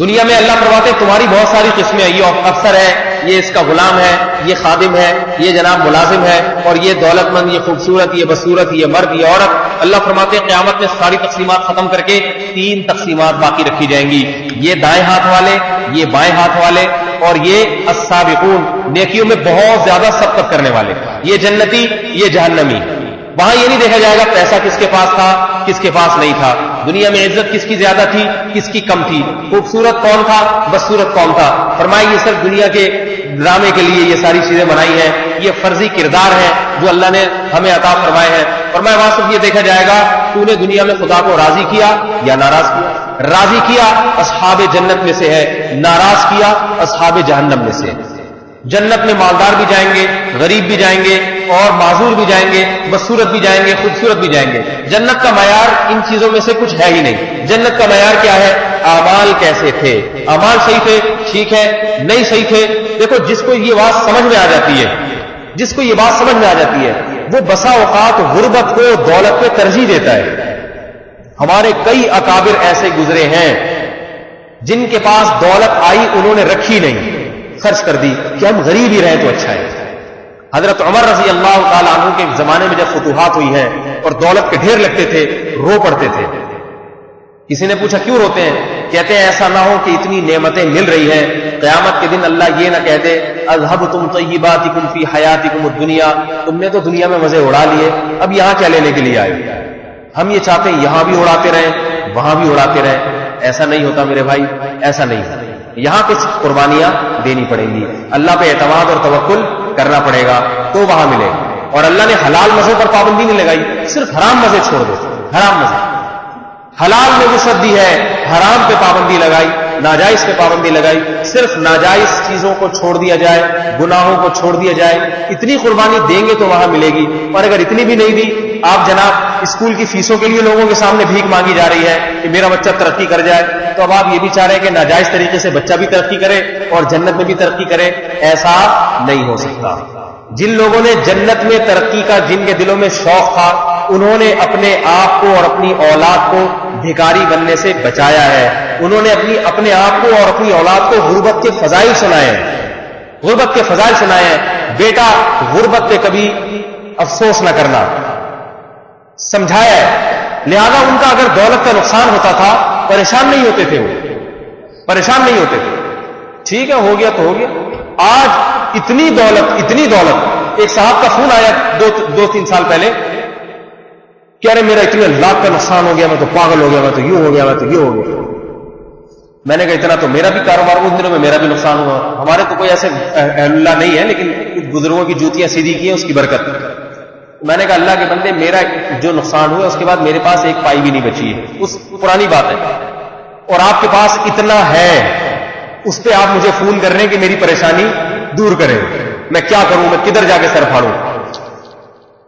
دنیا میں اللہ فرماتے تمہاری بہت ساری قسمیں ہیں، یہ افسر ہے، یہ اس کا غلام ہے، یہ خادم ہے، یہ جناب ملازم ہے، اور یہ دولت مند، یہ خوبصورت، یہ بصورت، یہ مرد، یہ عورت۔ اللہ فرماتے ہیں قیامت میں ساری تقسیمات ختم کر کے 3 تقسیمات باقی رکھی جائیں گی، یہ دائیں ہاتھ والے، یہ بائیں ہاتھ والے، اور یہ السابقون، نیکیوں میں بہت زیادہ سبقت کرنے والے، یہ جنتی، یہ جہنمی۔ وہاں یہ نہیں دیکھا جائے گا پیسہ کس کے پاس تھا کس کے پاس نہیں تھا، دنیا میں عزت کس کی زیادہ تھی کس کی کم تھی، خوبصورت کون تھا بدصورت کون تھا۔ فرمایا یہ صرف دنیا کے ڈرامے کے لیے یہ ساری چیزیں بنائی ہیں، یہ فرضی کردار ہیں جو اللہ نے ہمیں عطا فرمائے ہیں۔ فرمایا وہاں صرف یہ دیکھا جائے گا تو نے دنیا میں خدا کو راضی کیا یا ناراض کیا۔ راضی کیا اصحاب جنت میں سے ہے، ناراض کیا اصحاب جہنم میں سے۔ جنت میں مالدار بھی جائیں گے، غریب بھی جائیں گے، اور معذور بھی جائیں گے، بدصورت بھی جائیں گے، خوبصورت بھی جائیں گے۔ جنت کا معیار ان چیزوں میں سے کچھ ہے ہی نہیں۔ جنت کا معیار کیا ہے؟ اعمال کیسے تھے، اعمال صحیح تھے ٹھیک ہے، نہیں صحیح تھے۔ دیکھو جس کو یہ بات سمجھ میں آ جاتی ہے، جس کو یہ بات سمجھ میں آ جاتی ہے وہ بسا اوقات غربت کو دولت پہ ترجیح دیتا ہے۔ ہمارے کئی اکابر ایسے گزرے ہیں جن کے پاس دولت آئی انہوں نے رکھی نہیں، خرچ کر دی کہ ہم غریب ہی رہیں تو اچھا ہے۔ حضرت عمر رضی اللہ تعالیٰ عنہ کے زمانے میں جب فتوحات ہوئی ہیں اور دولت کے ڈھیر لگتے تھے، رو پڑتے تھے۔ کسی نے پوچھا کیوں روتے ہیں؟ کہتے ہیں ایسا نہ ہو کہ اتنی نعمتیں مل رہی ہیں، قیامت کے دن اللہ یہ نہ کہہ دے اذهبتم طیباتکم فی حیاتکم الدنیا، تم نے تو دنیا میں مزے اڑا لیے، اب یہاں کیا لینے کے لیے آئے؟ ہم یہ چاہتے ہیں یہاں بھی اڑاتے رہیں وہاں بھی اڑاتے رہیں۔ ایسا نہیں ہوتا میرے بھائی، ایسا نہیں ہوتا۔ یہاں کچھ قربانیاں دینی پڑیں گی، اللہ پہ اعتماد اور توکل کرنا پڑے گا تو وہاں ملے گا۔ اور اللہ نے حلال مزوں پر پابندی نہیں لگائی، صرف حرام مزے چھوڑ دو، حرام مزے۔ حلال میں وسعت دی ہے، حرام پہ پابندی لگائی، ناجائز پہ پابندی لگائی، صرف ناجائز چیزوں کو چھوڑ دیا جائے، گناہوں کو چھوڑ دیا جائے۔ اتنی قربانی دیں گے تو وہاں ملے گی، اور اگر اتنی بھی نہیں دی، آپ جناب اسکول کی فیسوں کے لیے لوگوں کے سامنے بھیک مانگی جا رہی ہے کہ میرا بچہ ترقی کر جائے، تو اب آپ یہ بھی چاہ رہے ہیں کہ ناجائز طریقے سے بچہ بھی ترقی کرے اور جنت میں بھی ترقی کرے، ایسا نہیں ہو سکتا۔ جن لوگوں نے جنت میں ترقی کا جن کے دلوں میں شوق تھا، انہوں نے اپنے آپ کو اور اپنی اولاد کو بھکاری بننے سے بچایا ہے، انہوں نے اپنے آپ کو اور اپنی اولاد کو غربت کے فضائل سنائے ہیں، غربت کے فضائل سنائے ہیں۔ بیٹا غربت پہ کبھی افسوس نہ کرنا سمجھایا ہے، لہذا ان کا اگر دولت کا نقصان ہوتا تھا پریشان نہیں ہوتے تھے، وہ پریشان نہیں ہوتے تھے، ٹھیک ہے ہو گیا تو ہو گیا۔ آج اتنی دولت، ایک صاحب کا فون آیا 2-3 سال پہلے، کہہ رہے میرا اتنے لاکھ کا نقصان ہو گیا، میں تو پاگل ہو گیا، میں تو یوں ہو گیا، میں تو یہ ہو گیا۔ میں نے کہا اتنا تو میرا بھی کاروبار ان دنوں میں میرا بھی نقصان ہوا، ہمارے تو کوئی ایسے اہل اللہ نہیں ہے، لیکن کچھ بزرگوں کی جوتیاں سیدھی کی ہیں اس کی برکت۔ میں نے کہا اللہ کے بندے میرا جو نقصان ہوا اس کے بعد میرے پاس ایک پائی بھی نہیں بچی ہے، اس پرانی بات ہے، اور آپ کے پاس اتنا ہے، اس پہ آپ مجھے فون کر رہے ہیں کہ میری پریشانی دور کریں، میں کیا کروں، میں کدھر جا کے سر پھاڑوں؟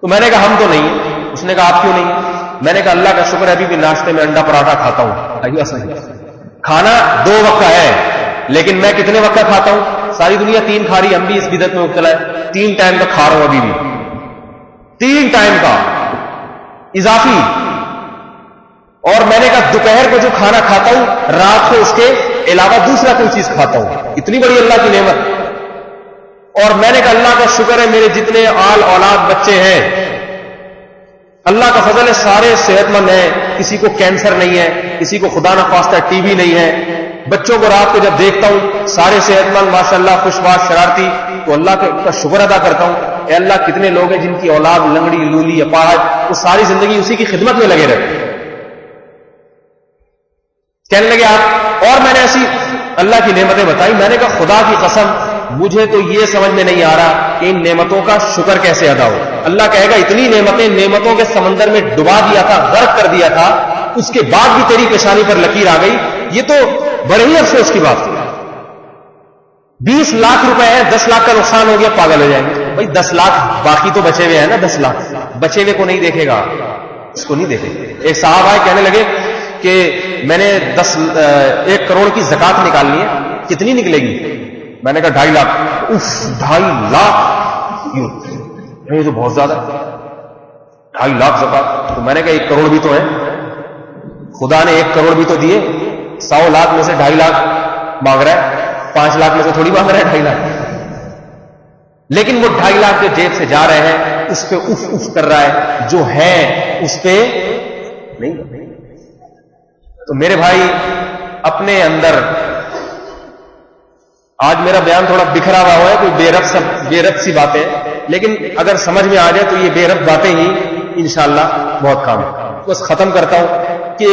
تو میں نے کہا ہم تو نہیں ہیں۔ اس نے کہا آپ کیوں نہیں؟ میں نے کہا اللہ کا شکر ہے ابھی بھی ناشتے میں انڈا پراٹھا کھاتا ہوں۔ کھانا 2 وقت کا ہے، لیکن میں کتنے وقت کا کھاتا ہوں؟ ساری دنیا 3 کھا رہی، ہم بھی اس بدعت میں مبتلا ہے، 3 ٹائم کا کھا رہا ہوں ابھی بھی، 3 ٹائم کا اضافی۔ اور میں نے کہا دوپہر کو جو کھانا کھاتا ہوں رات کو اس کے علاوہ دوسرا کوئی چیز کھاتا ہوں، اتنی بڑی اللہ کی نعمت۔ اور میں نے کہا اللہ کا شکر ہے میرے جتنے آل اولاد بچے ہیں اللہ کا فضل ہے، سارے صحت مند ہیں، کسی کو کینسر نہیں ہے، کسی کو خدا نخواستہ ٹی بی نہیں ہے. بچوں کو رات کو جب دیکھتا ہوں سارے صحت مند ماشاءاللہ، خوش باش، شرارتی، تو اللہ کا شکر ادا کرتا ہوں. اے اللہ، کتنے لوگ ہیں جن کی اولاد لنگڑی، لولی، اپاہج، وہ ساری زندگی اسی کی خدمت میں لگے رہتے. کہنے لگے آپ، اور میں نے ایسی اللہ کی نعمتیں بتائی. میں نے کہا خدا کی قسم مجھے تو یہ سمجھ میں نہیں آ رہا کہ ان نعمتوں کا شکر کیسے ادا ہو. اللہ کہے گا اتنی نعمتیں نعمتوں کے سمندر میں ڈبا دیا تھا، غرق کر دیا تھا، اس کے بعد بھی تیری پیشانی پر لکیر آ گئی. یہ تو بڑے ہی افسوس کی بات ہے. 20 لاکھ روپے ہے، 10 لاکھ کا نقصان ہو گیا، پاگل ہو جائیں گے. بھائی 10 لاکھ باقی تو بچے ہوئے ہیں نا، 10 لاکھ بچے ہوئے کو نہیں دیکھے گا، اس کو نہیں دیکھے گا. ایک صاحب آئے کہنے لگے کہ میں نے 1 کروڑ کی زکات نکالنی ہے، کتنی نکلے گی؟ میں نے کہا 2.5 لاکھ. اف، 2.5 لاکھ کیوں؟ یہ تو بہت زیادہ، 2.5 لاکھ زکات. تو میں نے کہا 1 کروڑ بھی تو ہے، خدا نے 1 کروڑ بھی تو دیے. 100 لاکھ میں سے 2.5 لاکھ مانگ رہا ہے، 5 لاکھ میں سے تھوڑی مانگ رہا ہے 2.5 لاکھ. لیکن وہ 2.5 لاکھ جو جیب سے جا رہے ہیں اس پہ اف اف کر رہا ہے، جو ہے اس پہ نہیں. تو میرے بھائی اپنے اندر، آج میرا بیان تھوڑا بکھرا ہوا ہے، کوئی بے ربط سی باتیں، لیکن اگر سمجھ میں آ جائے تو یہ بے ربط باتیں ہی انشاءاللہ بہت کام ہے. بس ختم کرتا ہوں کہ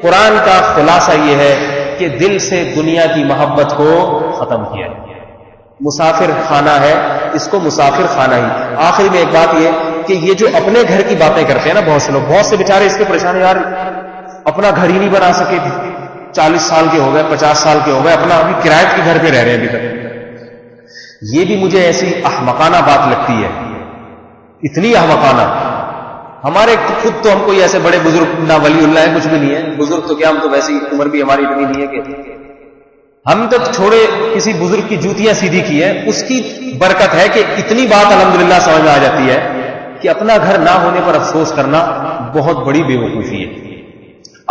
قرآن کا خلاصہ یہ ہے کہ دل سے دنیا کی محبت کو ختم کیا ہے. مسافر خانہ ہے، اس کو مسافر خانہ ہی. آخری میں ایک بات یہ کہ یہ جو اپنے گھر کی باتیں کرتے ہیں نا بہت سے لوگ، بہت سے بیچارے اس کے پریشان، یار اپنا گھر ہی نہیں بنا سکے، 40 سال کے ہو گئے، 50 سال کے ہو گئے، اپنا ابھی کرایہ کے گھر پہ رہ رہے ہیں ابھی تک. یہ بھی مجھے ایسی احمقانہ بات لگتی ہے، اتنی احمقانہ. ہمارے خود تو ہم کوئی ایسے بڑے بزرگ نہ ولی اللہ ہے، کچھ بھی نہیں ہے. بزرگ تو کیا، ہم تو ویسی عمر بھی ہماری اتنی نہیں ہے کہ ہم تو چھوڑے کسی بزرگ کی جوتیاں سیدھی کی ہے. اس کی برکت ہے کہ اتنی بات الحمدللہ سمجھ میں آ جاتی ہے کہ اپنا گھر نہ ہونے پر افسوس کرنا بہت بڑی بے وقوفی ہے.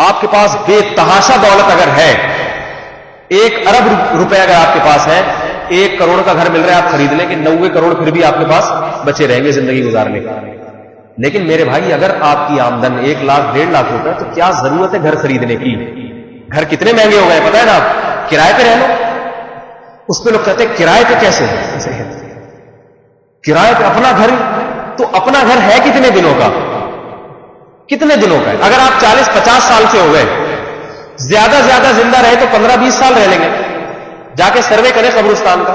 آپ کے پاس بے تحاشا دولت اگر ہے، 1 ارب روپے اگر آپ کے پاس ہے، 1 کروڑ کا گھر مل رہا ہے، آپ خرید لیں کہ 90 کروڑ پھر بھی آپ کے پاس بچے رہیں گے زندگی گزارنے کا. لیکن میرے بھائی اگر آپ کی آمدن 1 لاکھ 1.5 لاکھ روپے تو کیا ضرورت ہے گھر خریدنے کی؟ گھر کتنے مہنگے ہو گئے پتہ ہے نا، آپ کرائے پہ رہ لو. اس پہ لوگ کہتے ہیں کرائے پہ کیسے ہے؟ کرائے پہ اپنا گھر، تو اپنا گھر ہے کتنے دنوں کا؟ کتنے دنوں کا ہے؟ اگر آپ 40-50 سال سے ہو گئے، زیادہ زندہ رہے تو 15-20 سال رہ لیں گے. جا کے سروے کریں قبرستان کا،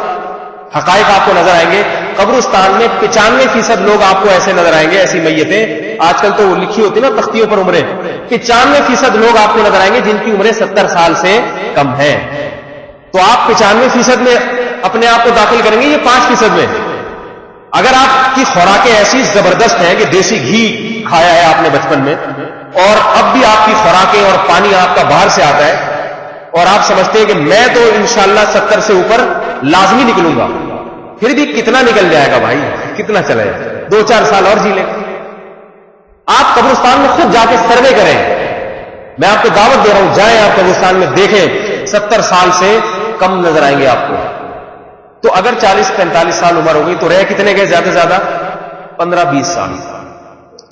حقائق آپ کو نظر آئیں گے. قبرستان میں 95% لوگ آپ کو ایسے نظر آئیں گے، ایسی میتیں آج کل تو لکھی ہوتی نا تختیوں پر عمریں، 95% لوگ آپ کو نظر آئیں گے جن کی عمریں 70 سال سے کم ہیں. تو آپ 95% میں اپنے آپ کو داخل کریں گے، یہ 5% میں. اگر آپ کی خوراکیں ایسی زبردست ہیں کہ دیسی گھی کھایا ہے آپ نے بچپن میں، اور اب بھی آپ کی خوراکیں اور پانی آپ کا باہر سے آتا ہے، اور آپ سمجھتے ہیں کہ میں تو انشاءاللہ 70 سے اوپر لازمی نکلوں گا، پھر بھی کتنا نکل جائے گا بھائی، کتنا چلے گا؟ 2-4 سال اور جی لیں. آپ قبرستان میں خود جا کے سروے کریں، میں آپ کو دعوت دے رہا ہوں، جائیں آپ قبرستان میں دیکھیں، 70 سال سے کم نظر آئیں گے آپ کو. تو اگر 40-45 سال عمر ہو گئی تو رہ کتنے گئے؟ زیادہ 15-20 سال.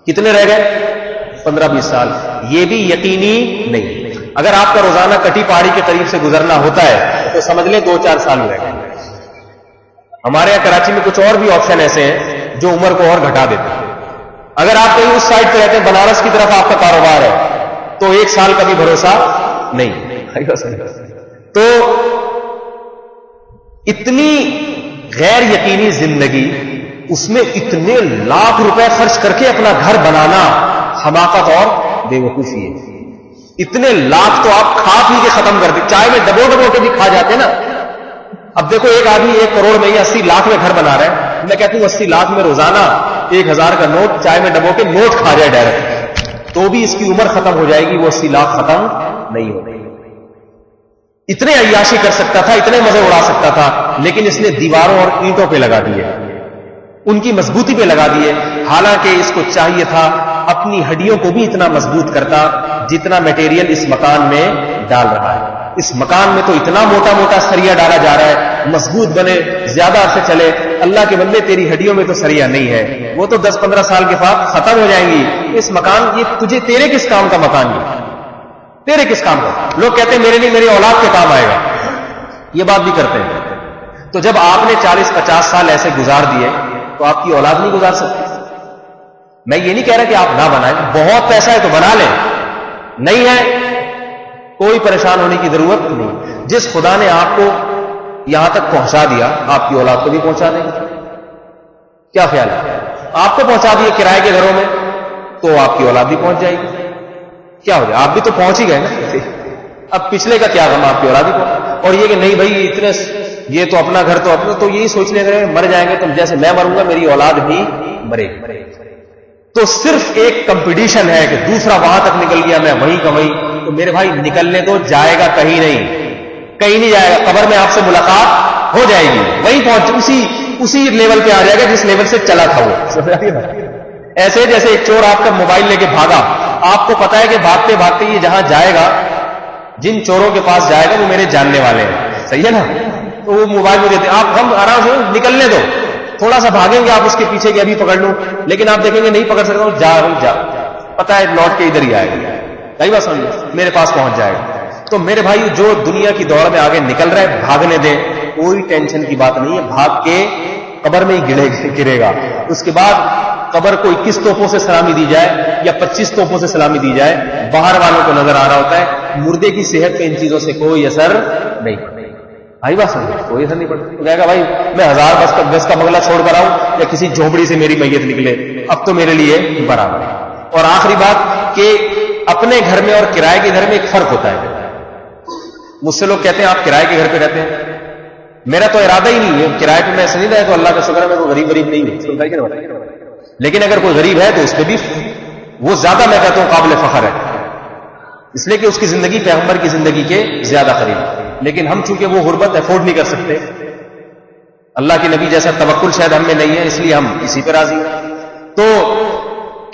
کتنے رہ گئے؟ 15-20 سال. یہ بھی یقینی نہیں. اگر آپ کا روزانہ کٹی پہاڑی کے قریب سے گزرنا ہوتا ہے تو سمجھ لیں 2-4 سال رہ گئے. ہمارے یہاں کراچی میں کچھ اور بھی آپشن ایسے ہیں جو عمر کو اور گھٹا دیتے ہیں. اگر آپ کہیں اس سائڈ پہ رہتے ہیں، بنارس کی طرف آپ کا کاروبار ہے، تو 1 سال کا بھی بھروسہ نہیں. تو اتنی غیر یقینی زندگی، اس میں اتنے لاکھ روپے خرچ کر کے اپنا گھر بنانا حماقت اور بے وقوفی ہے. اتنے لاکھ تو آپ کھا پی کے ختم کر دیں، چائے میں ڈبو کے بھی کھا جاتے نا. اب دیکھو ایک آدمی 1 کروڑ میں 80 لاکھ میں گھر بنا رہا ہے، میں کہتا ہوں 80 لاکھ میں روزانہ 1000 کا نوٹ چائے میں ڈبو کے نوٹ کھا جائے ڈائریکٹ، تو بھی اس کی عمر ختم ہو جائے گی، وہ 80 لاکھ ختم نہیں ہو گئی. اتنے عیاشی کر سکتا تھا، اتنے مزے اڑا سکتا تھا، لیکن اس نے دیواروں اور اینٹوں پہ لگا دیے، ان کی مضبوطی پہ لگا دیے. حالانکہ اس کو چاہیے تھا اپنی ہڈیوں کو بھی اتنا مضبوط کرتا جتنا میٹیریل اس مکان میں ڈال رہا ہے. اس مکان میں تو اتنا موٹا سریا ڈالا جا رہا ہے، مضبوط بنے، زیادہ عرصے چلے. اللہ کے بندے تیری ہڈیوں میں تو سریا نہیں ہے، وہ تو 10-15 سال کے بعد ختم ہو جائیں گی، اس مکان یہ تجھے تیرے کس کام کا مکان ہے، تیرے کس کام کا؟ لوگ کہتے ہیں میرے لیے میری اولاد کے کام آئے گا، یہ بات بھی کرتے ہیں۔ تو جب آپ نے 40-50 سال ایسے گزار دیے تو آپ کی اولاد نہیں گزار سکتی۔ میں یہ نہیں کہہ رہا کہ آپ نہ بنائیں، بہت پیسہ ہے تو بنا لیں، نہیں ہے کوئی پریشان ہونے کی ضرورت نہیں۔ جس خدا نے آپ کو یہاں تک پہنچا دیا آپ کی اولاد کو بھی پہنچا دیں گے۔ کیا خیال ہے؟ آپ کو پہنچا دیے کرائے کے گھروں میں تو آپ کی اولاد بھی پہنچ جائے گی، کیا ہو جائے؟ آپ بھی تو پہنچ ہی گئے نا، اب پچھلے کا کیا غم، آپ کی اولاد بھی پہنچ۔ اور یہ کہ نہیں بھائی اتنے یہ تو اپنا گھر تو اپنا، تو یہی سوچنے لگے مر جائیں گے تو جیسے میں مروں گا میری اولاد بھی مرے گی۔ تو صرف ایک کمپٹیشن ہے کہ دوسرا وہاں تک نکل گیا میں وہیں کا وہیں، تو میرے بھائی نکلنے تو جائے گا کہیں نہیں جائے گا، قبر میں آپ سے ملاقات ہو جائے گی، وہیں پہنچ اسی لیول پہ آ جائے گا جس لیول سے چلا تھا وہ۔ ایسے جیسے ایک چور آپ کا موبائل لے کے بھاگا، آپ کو پتا ہے کہ بھاگتے بھاگتے یہ جہاں جائے گا، جن چوروں کے پاس جائے گا وہ میرے جاننے والے ہیں، صحیح ہے نا؟ تو وہ موبائل میں دیتے آپ ہم آرام سے نکلنے دو، تھوڑا سا بھاگیں گے آپ اس کے پیچھے کہ ابھی پکڑ لوں، لیکن آپ دیکھیں گے نہیں پکڑ سکتا ہوں، جا پتا ہے لوٹ کے ادھر ہی آئے گا، صحیح بات سمجھے، میرے پاس پہنچ جائے گا۔ تو میرے بھائی جو دنیا کی دوڑ میں آگے نکل رہا ہے بھاگنے دیں، کوئی ٹینشن کی بات نہیں ہے، بھاگ کے قبر میں ہی گرے گا۔ اس کے بعد قبر کو 21 توپوں سے سلامی دی جائے یا 25 توپوں سے سلامی دی جائے، باہر والوں کو نظر آ رہا ہوتا ہے، مردے کی صحت پہ ان چیزوں سے کوئی اثر نہیں پڑتا۔ بھائی بات سمجھے، کوئی اثر نہیں پڑتا۔ تو کہے گا بھائی میں 1000 گز کا بنگلہ چھوڑ کر آؤں یا کسی جھونپڑی سے میری میت نکلے، اب تو میرے لیے برابر ہے۔ اور آخری بات کہ اپنے گھر میں اور کرائے کے گھر میں ایک فرق ہوتا ہے۔ مجھ سے لوگ کہتے ہیں آپ کرائے کے گھر پہ رہتے ہیں، میرا تو ارادہ ہی نہیں ہے کرائے پہ میں نہیں رہا، تو اللہ کا شکر ہے میں کوئی غریب نہیں ہوں، لیکن اگر کوئی غریب ہے تو اس پہ بھی وہ زیادہ میں کہتا ہوں قابل فخر ہے، اس لیے کہ اس کی زندگی پیغمبر کی زندگی کے زیادہ قریب ہے۔ لیکن ہم چونکہ وہ غربت افورڈ نہیں کر سکتے، اللہ کے نبی جیسا توکل شاید ہم میں نہیں ہے، اس لیے ہم اسی پہ راضی ہیں۔ تو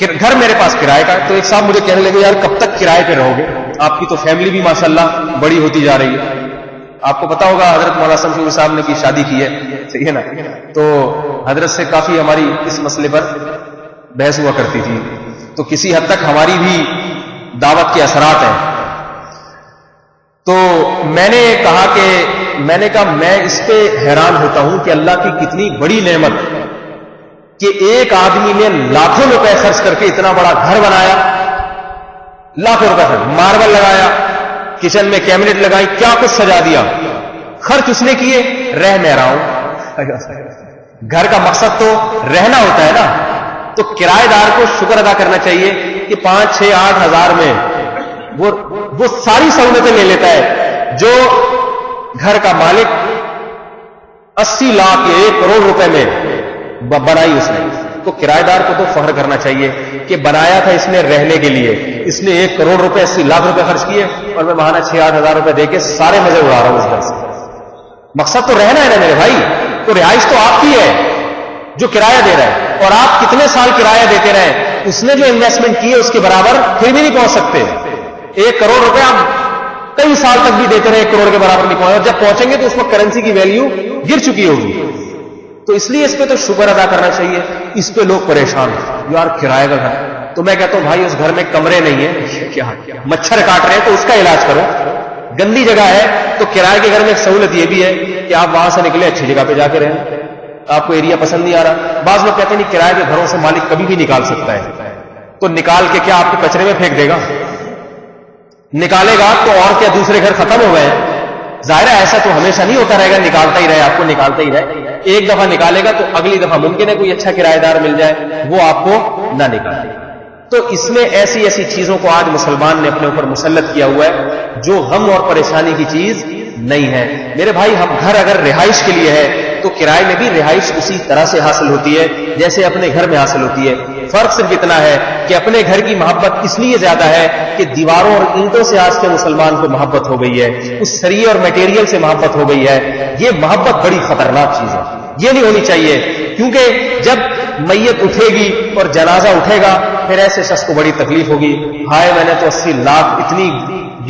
گھر میرے پاس کرائے کا، تو ایک صاحب مجھے کہنے لگے یار کب تک کرائے پہ رہو گے، آپ کی تو فیملی بھی ماشاءاللہ بڑی ہوتی جا رہی ہے۔ آپ کو پتا ہوگا حضرت مولانا شمشیر صاحب نے بھی شادی کی ہے، صحیح ہے نا؟ تو حضرت سے کافی ہماری اس مسئلے پر بحث ہوا کرتی تھی، تو کسی حد تک ہماری بھی دعوت کے اثرات ہیں۔ تو میں نے کہا میں اس پہ حیران ہوتا ہوں کہ اللہ کی کتنی بڑی نعمت کہ ایک آدمی نے لاکھوں روپے خرچ کر کے اتنا بڑا گھر بنایا، لاکھوں روپے خرچ، ماربل لگایا، کچن میں کیبنٹ لگائی، کیا کچھ سجا دیا، خرچ اس نے کیے، رہ میں رہا ہوں۔ گھر کا مقصد تو رہنا ہوتا ہے نا، تو کرایہ دار کو شکر ادا کرنا چاہیے کہ 5, 6, 8 ہزار میں وہ ساری سہولتیں لے لیتا ہے جو گھر کا مالک 80 لاکھ یا 1 کروڑ روپے میں بنائی اس نے۔ تو کرایہ دار کو تو فخر کرنا چاہیے کہ بنایا تھا اس نے رہنے کے لیے، اس نے 1 کروڑ روپے 80 لاکھ روپے خرچ کیے اور میں ماہانہ 6-8 ہزار روپے دے کے سارے مزے اڑا رہا ہوں اس گھر سے۔ مقصد تو رہنا ہے نا میرے بھائی، تو رہائش تو آپ کی ہے جو کرایہ دے رہا ہے، اور آپ کتنے سال کرایہ دیتے رہے، اس نے جو انویسٹمنٹ کی ہے اس کے برابر پھر بھی نہیں پہنچ سکتے۔ 1 کروڑ روپے آپ کئی سال تک بھی دیتے رہے، 1 کروڑ کے برابر نہیں پہنچے، اور جب پہنچیں گے تو اس وقت کرنسی کی ویلیو گر چکی ہوگی۔ تو اس لیے اس پہ تو شکر ادا کرنا چاہیے۔ اس پہ لوگ پریشان ہیں یار کرایہ کا گھر، تو میں کہتا ہوں بھائی اس گھر میں کمرے نہیں ہیں، کیا مچھر کاٹ رہے ہیں تو اس کا علاج کرو، گندی جگہ ہے تو کرایہ کے گھر میں ایک سہولت یہ بھی ہے کہ آپ وہاں سے نکلے اچھی جگہ پہ جا کے رہیں، آپ کو ایریا پسند نہیں آ رہا۔ بعض لوگ کہتے ہیں نہیں کرایہ کے گھروں سے مالک کبھی بھی نکال سکتا ہے، تو نکال کے کیا آپ کو کچرے میں پھینک دے گا؟ نکالے گا تو اور کیا دوسرے گھر ختم ہو گئے؟ ظاہر ہے ایسا تو ہمیشہ نہیں ہوتا رہے گا، نکالتا ہی رہے، آپ کو نکالتا ہی رہے۔ ایک دفعہ نکالے گا تو اگلی دفعہ ممکن ہے کوئی اچھا کرایہ دار مل جائے وہ آپ کو نہ نکالے۔ تو اس میں ایسی چیزوں کو آج مسلمان نے اپنے اوپر مسلط کیا ہوا ہے جو غم اور پریشانی کی چیز نہیں ہے۔ میرے بھائی ہم گھر اگر رہائش کے لیے ہے تو کرائے میں بھی رہائش اسی طرح سے حاصل ہوتی ہے جیسے اپنے گھر میں حاصل ہوتی ہے۔ فرق صرف اتنا ہے کہ اپنے گھر کی محبت اس لیے زیادہ ہے کہ دیواروں اور اینٹوں سے آج کے مسلمان کو محبت ہو گئی ہے، اس سریے اور میٹیریل سے محبت ہو گئی ہے۔ یہ محبت بڑی خطرناک چیز ہے، یہ نہیں ہونی چاہیے، کیونکہ جب میت اٹھے گی اور جنازہ اٹھے گا پھر ایسے شخص کو بڑی تکلیف ہوگی، ہائے میں نے تو 80 لاکھ اتنی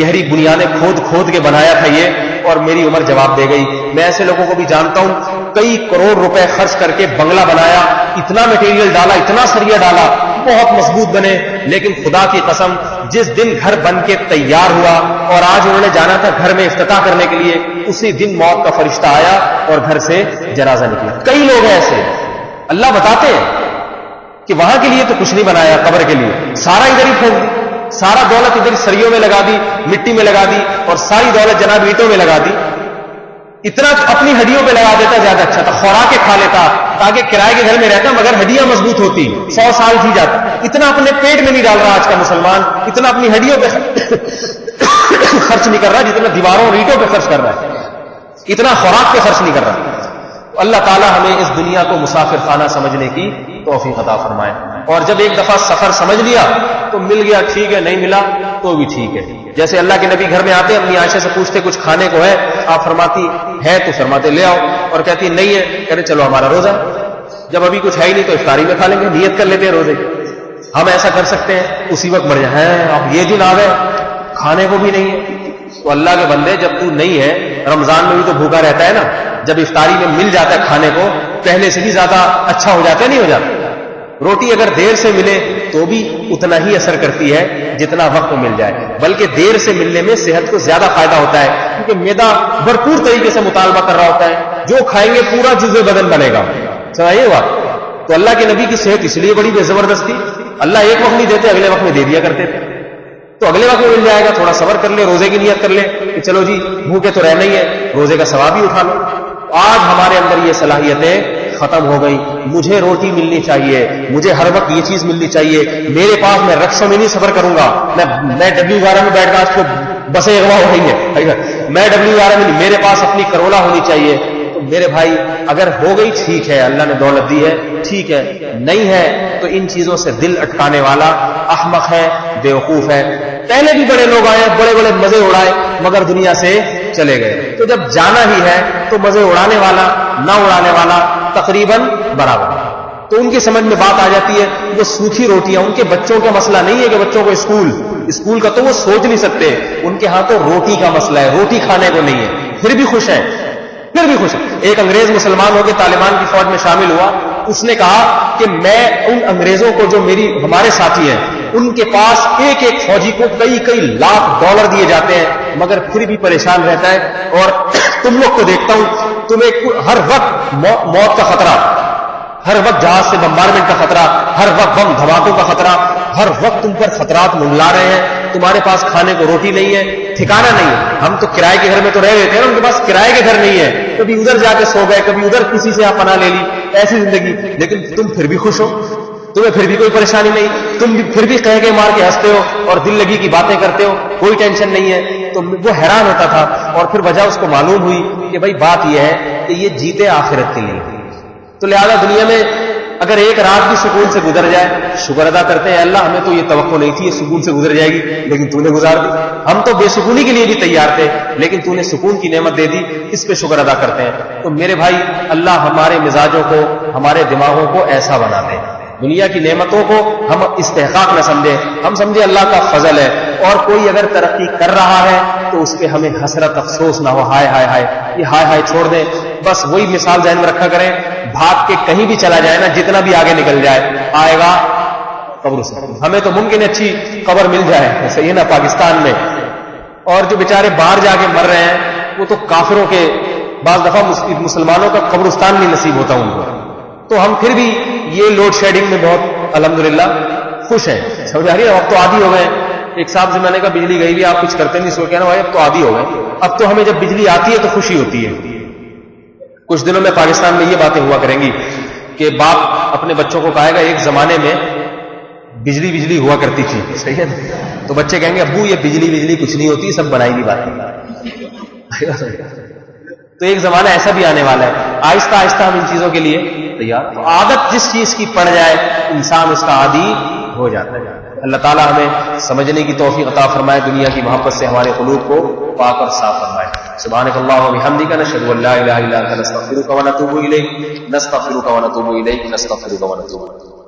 گہری بنیادیں کھود کے بنایا تھا یہ، اور میری عمر جواب دے گئی۔ میں ایسے لوگوں کو بھی جانتا ہوں کئی کروڑ روپے خرچ کر کے بنگلہ بنایا، اتنا مٹیریل ڈالا، اتنا سریا ڈالا، بہت مضبوط بنے، لیکن خدا کی قسم جس دن گھر بن کے تیار ہوا اور آج انہوں نے جانا تھا گھر میں افتتاح کرنے کے لیے، اسی دن موت کا فرشتہ آیا اور گھر سے جنازہ نکلا. کئی لوگ ہیں ایسے، اللہ بتاتے ہیں کہ وہاں کے لیے تو کچھ نہیں بنایا، قبر کے لیے سارا ادھر ہی پھینک دی، سارا دولت ادھر سریوں میں لگا دی، مٹی میں لگا دی، اور ساری دولت جناب اینٹوں میں لگا دی. اتنا اپنی ہڈیوں پہ لگا دیتا زیادہ اچھا تھا، خوراک کے کھا لیتا تاکہ کرائے کے گھر میں رہتا مگر ہڈیاں مضبوط ہوتی، 100 سال جی جاتا. اتنا اپنے پیٹ میں نہیں ڈال رہا آج کا مسلمان، اتنا اپنی ہڈیوں پہ خرچ نہیں کر رہا جتنا دیواروں اور اینٹوں پہ خرچ کر رہا ہے، اتنا خوراک پہ خرچ نہیں کر رہا. اللہ تعالیٰ ہمیں اس دنیا کو مسافر خانہ سمجھنے کی توفیق عطا فرمائے. اور جب ایک دفعہ سفر سمجھ لیا تو مل گیا ٹھیک ہے، نہیں ملا تو بھی ٹھیک ہے. جیسے اللہ کے نبی گھر میں آتے اپنی عائشہ سے پوچھتے کچھ کھانے کو ہے، آپ فرماتی ہے تو فرماتے لے آؤ، اور کہتی نہیں ہے، کہتے چلو ہمارا روزہ، جب ابھی کچھ ہے ہی نہیں تو افطاری میں کھا لیں گے، نیت کر لیتے ہیں روزے کی. ہم ایسا کر سکتے ہیں اسی وقت مر جائیں، اب یہ دن آ گئے کھانے کو بھی نہیں ہے. تو اللہ کے بندے جب تو نہیں ہے، رمضان میں بھی تو بھوکا رہتا ہے نا، جب افطاری میں مل جاتا ہے کھانے کو پہلے سے بھی زیادہ اچھا ہو جاتا ہے، نہیں ہو جاتا. روٹی اگر دیر سے ملے تو بھی اتنا ہی اثر کرتی ہے جتنا وقت مل جائے، بلکہ دیر سے ملنے میں صحت کو زیادہ فائدہ ہوتا ہے، کیونکہ معدہ بھرپور طریقے سے مطالبہ کر رہا ہوتا ہے، جو کھائیں گے پورا جزو بدن بنے گا. سمجھیے بات. تو اللہ کے نبی کی صحت اس لیے بڑی بے زبردست تھی، اللہ ایک وقت نہیں دیتے اگلے وقت میں دے دیا کرتے تھے. تو اگلے وقت میں مل جائے گا، تھوڑا صبر کر لے، روزے کی نیت کر لے کہ چلو جی بھوکے تو رہنا ہی ہے، روزے کا ثواب ہی اٹھا لو. آج ہمارے اندر یہ صلاحیتیں ختم ہو گئی. مجھے روٹی ملنی چاہیے، مجھے ہر وقت یہ چیز ملنی چاہیے، میرے پاس میں رکشوں میں نہیں سفر کروں گا، میں W11 میں بیٹھ کر آج کو بسیں اغوا ہو رہی ہیں، میں W11 میں نہیں، میرے پاس اپنی کرولا ہونی چاہیے. تو میرے بھائی اگر ہو گئی ٹھیک ہے، اللہ نے دولت دی ہے ٹھیک ہے، نہیں ہے تو ان چیزوں سے دل اٹکانے والا احمق ہے، بیوقوف ہے. پہلے بھی بڑے لوگ آئے، بڑے بڑے مزے اڑائے، مگر دنیا سے چلے گئے. تو جب جانا ہی ہے تو مزے اڑانے والا نہ اڑانے والا تقریباً برابر. تو ان کی سمجھ میں بات آ جاتی ہے وہ سوکھی روٹیاں، ان کے بچوں کا مسئلہ نہیں ہے کہ بچوں کو اسکول کا تو وہ سوچ نہیں سکتے، ان کے ہاں تو روٹی کا مسئلہ ہے، روٹی کھانے کو نہیں ہے، پھر بھی خوش ہیں. ایک انگریز مسلمان ہو کے طالبان کی فوج میں شامل ہوا، اس نے کہا کہ میں ان انگریزوں کو جو ہمارے ساتھی ہیں ان کے پاس ایک ایک فوجی کو کئی لاکھ ڈالر دیے جاتے ہیں مگر پھر بھی پریشان رہتا ہے، اور تم لوگ کو دیکھتا ہوں تمہیں ہر وقت موت کا خطرہ، ہر وقت جہاز سے بمبارمنٹ کا خطرہ، ہر وقت بم دھماکوں کا خطرہ، ہر وقت تم پر خطرات منڈلا رہے ہیں، تمہارے پاس کھانے کو روٹی نہیں ہے، ٹھکانہ نہیں ہے. ہم تو کرائے کے گھر میں تو رہ رہے تھے نا، ان کے پاس کرائے کے گھر نہیں ہے، کبھی ادھر جا کے سو گئے، کبھی ادھر کسی سے آپ پناہ لے لی، ایسی زندگی. لیکن تم پھر بھی خوش ہو، تمہیں پھر بھی کوئی پریشانی نہیں، تم پھر بھی کہہ کے مار کے ہنستے ہو اور دل لگی کی باتیں کرتے ہو، کوئی ٹینشن نہیں ہے. تو وہ حیران ہوتا تھا، اور پھر وجہ اس کو معلوم ہوئی کہ بھائی بات یہ ہے کہ یہ جیتے آخرت کے لیے. تو لہذا دنیا میں اگر ایک رات بھی سکون سے گزر جائے شکر ادا کرتے ہیں، اللہ ہمیں تو یہ توقع نہیں تھی یہ سکون سے گزر جائے گی، لیکن تو نے گزار دی. ہم تو بے سکونی کے لیے بھی تیار تھے، لیکن تو نے سکون کی نعمت دے دی، اس پہ شکر ادا کرتے ہیں. تو میرے بھائی اللہ ہمارے مزاجوں کو، ہمارے دماغوں کو ایسا بنا دے، دنیا کی نعمتوں کو ہم استحقاق نہ سمجھیں، ہم سمجھے اللہ کا فضل ہے. اور کوئی اگر ترقی کر رہا ہے تو اس پہ ہمیں حسرت افسوس نہ ہو، ہائے ہائے ہائے، یہ ہائے ہائے چھوڑ دیں. بس وہی مثال ذہن میں رکھا کریں، بھاگ کے کہیں بھی چلا جائے نا، جتنا بھی آگے نکل جائے آئے گا قبر سے. ہمیں تو ممکن اچھی قبر مل جائے صحیح نا پاکستان میں، اور جو بیچارے باہر جا کے مر رہے ہیں وہ تو کافروں کے، بعض دفعہ مسلمانوں کا قبرستان نہیں نصیب ہوتا ان کو. تو ہم پھر بھی یہ لوڈ شیڈنگ میں بہت الحمدللہ خوش ہیں. سمجھ آ رہی ہے؟ اب تو عادی ہو گئے. ایک صاحب سے میں نے کہا بجلی گئی بھی آپ کچھ کرتے نہیں، سو کہنا بھائی اب تو عادی ہو گئے، اب تو ہمیں جب بجلی آتی ہے تو خوشی ہوتی ہے. کچھ دنوں میں پاکستان میں یہ باتیں ہوا کریں گی کہ باپ اپنے بچوں کو کہے گا ایک زمانے میں بجلی ہوا کرتی تھی، صحیح ہے، تو بچے کہیں گے ابو یہ بجلی کچھ نہیں ہوتی، سب بنائی ہوئی باتیں. تو ایک زمانہ ایسا بھی آنے والا ہے، آہستہ آہستہ ہم ان چیزوں کے لیے تیار. عادت جس چیز کی پڑ جائے انسان اس کا عادی ہو جاتا ہے. اللہ تعالیٰ ہمیں سمجھنے کی توفیق عطا فرمائے، دنیا کی محبت سے ہمارے قلوب کو پاک اور صاف فرمائے. سبحانک اللہم و بحمدک، نشہد ان لا الہ الا انت، نستغفرک و نتوب الیک، نستغفرک و نتوب الیک، نستغفرک و نتوب الیک.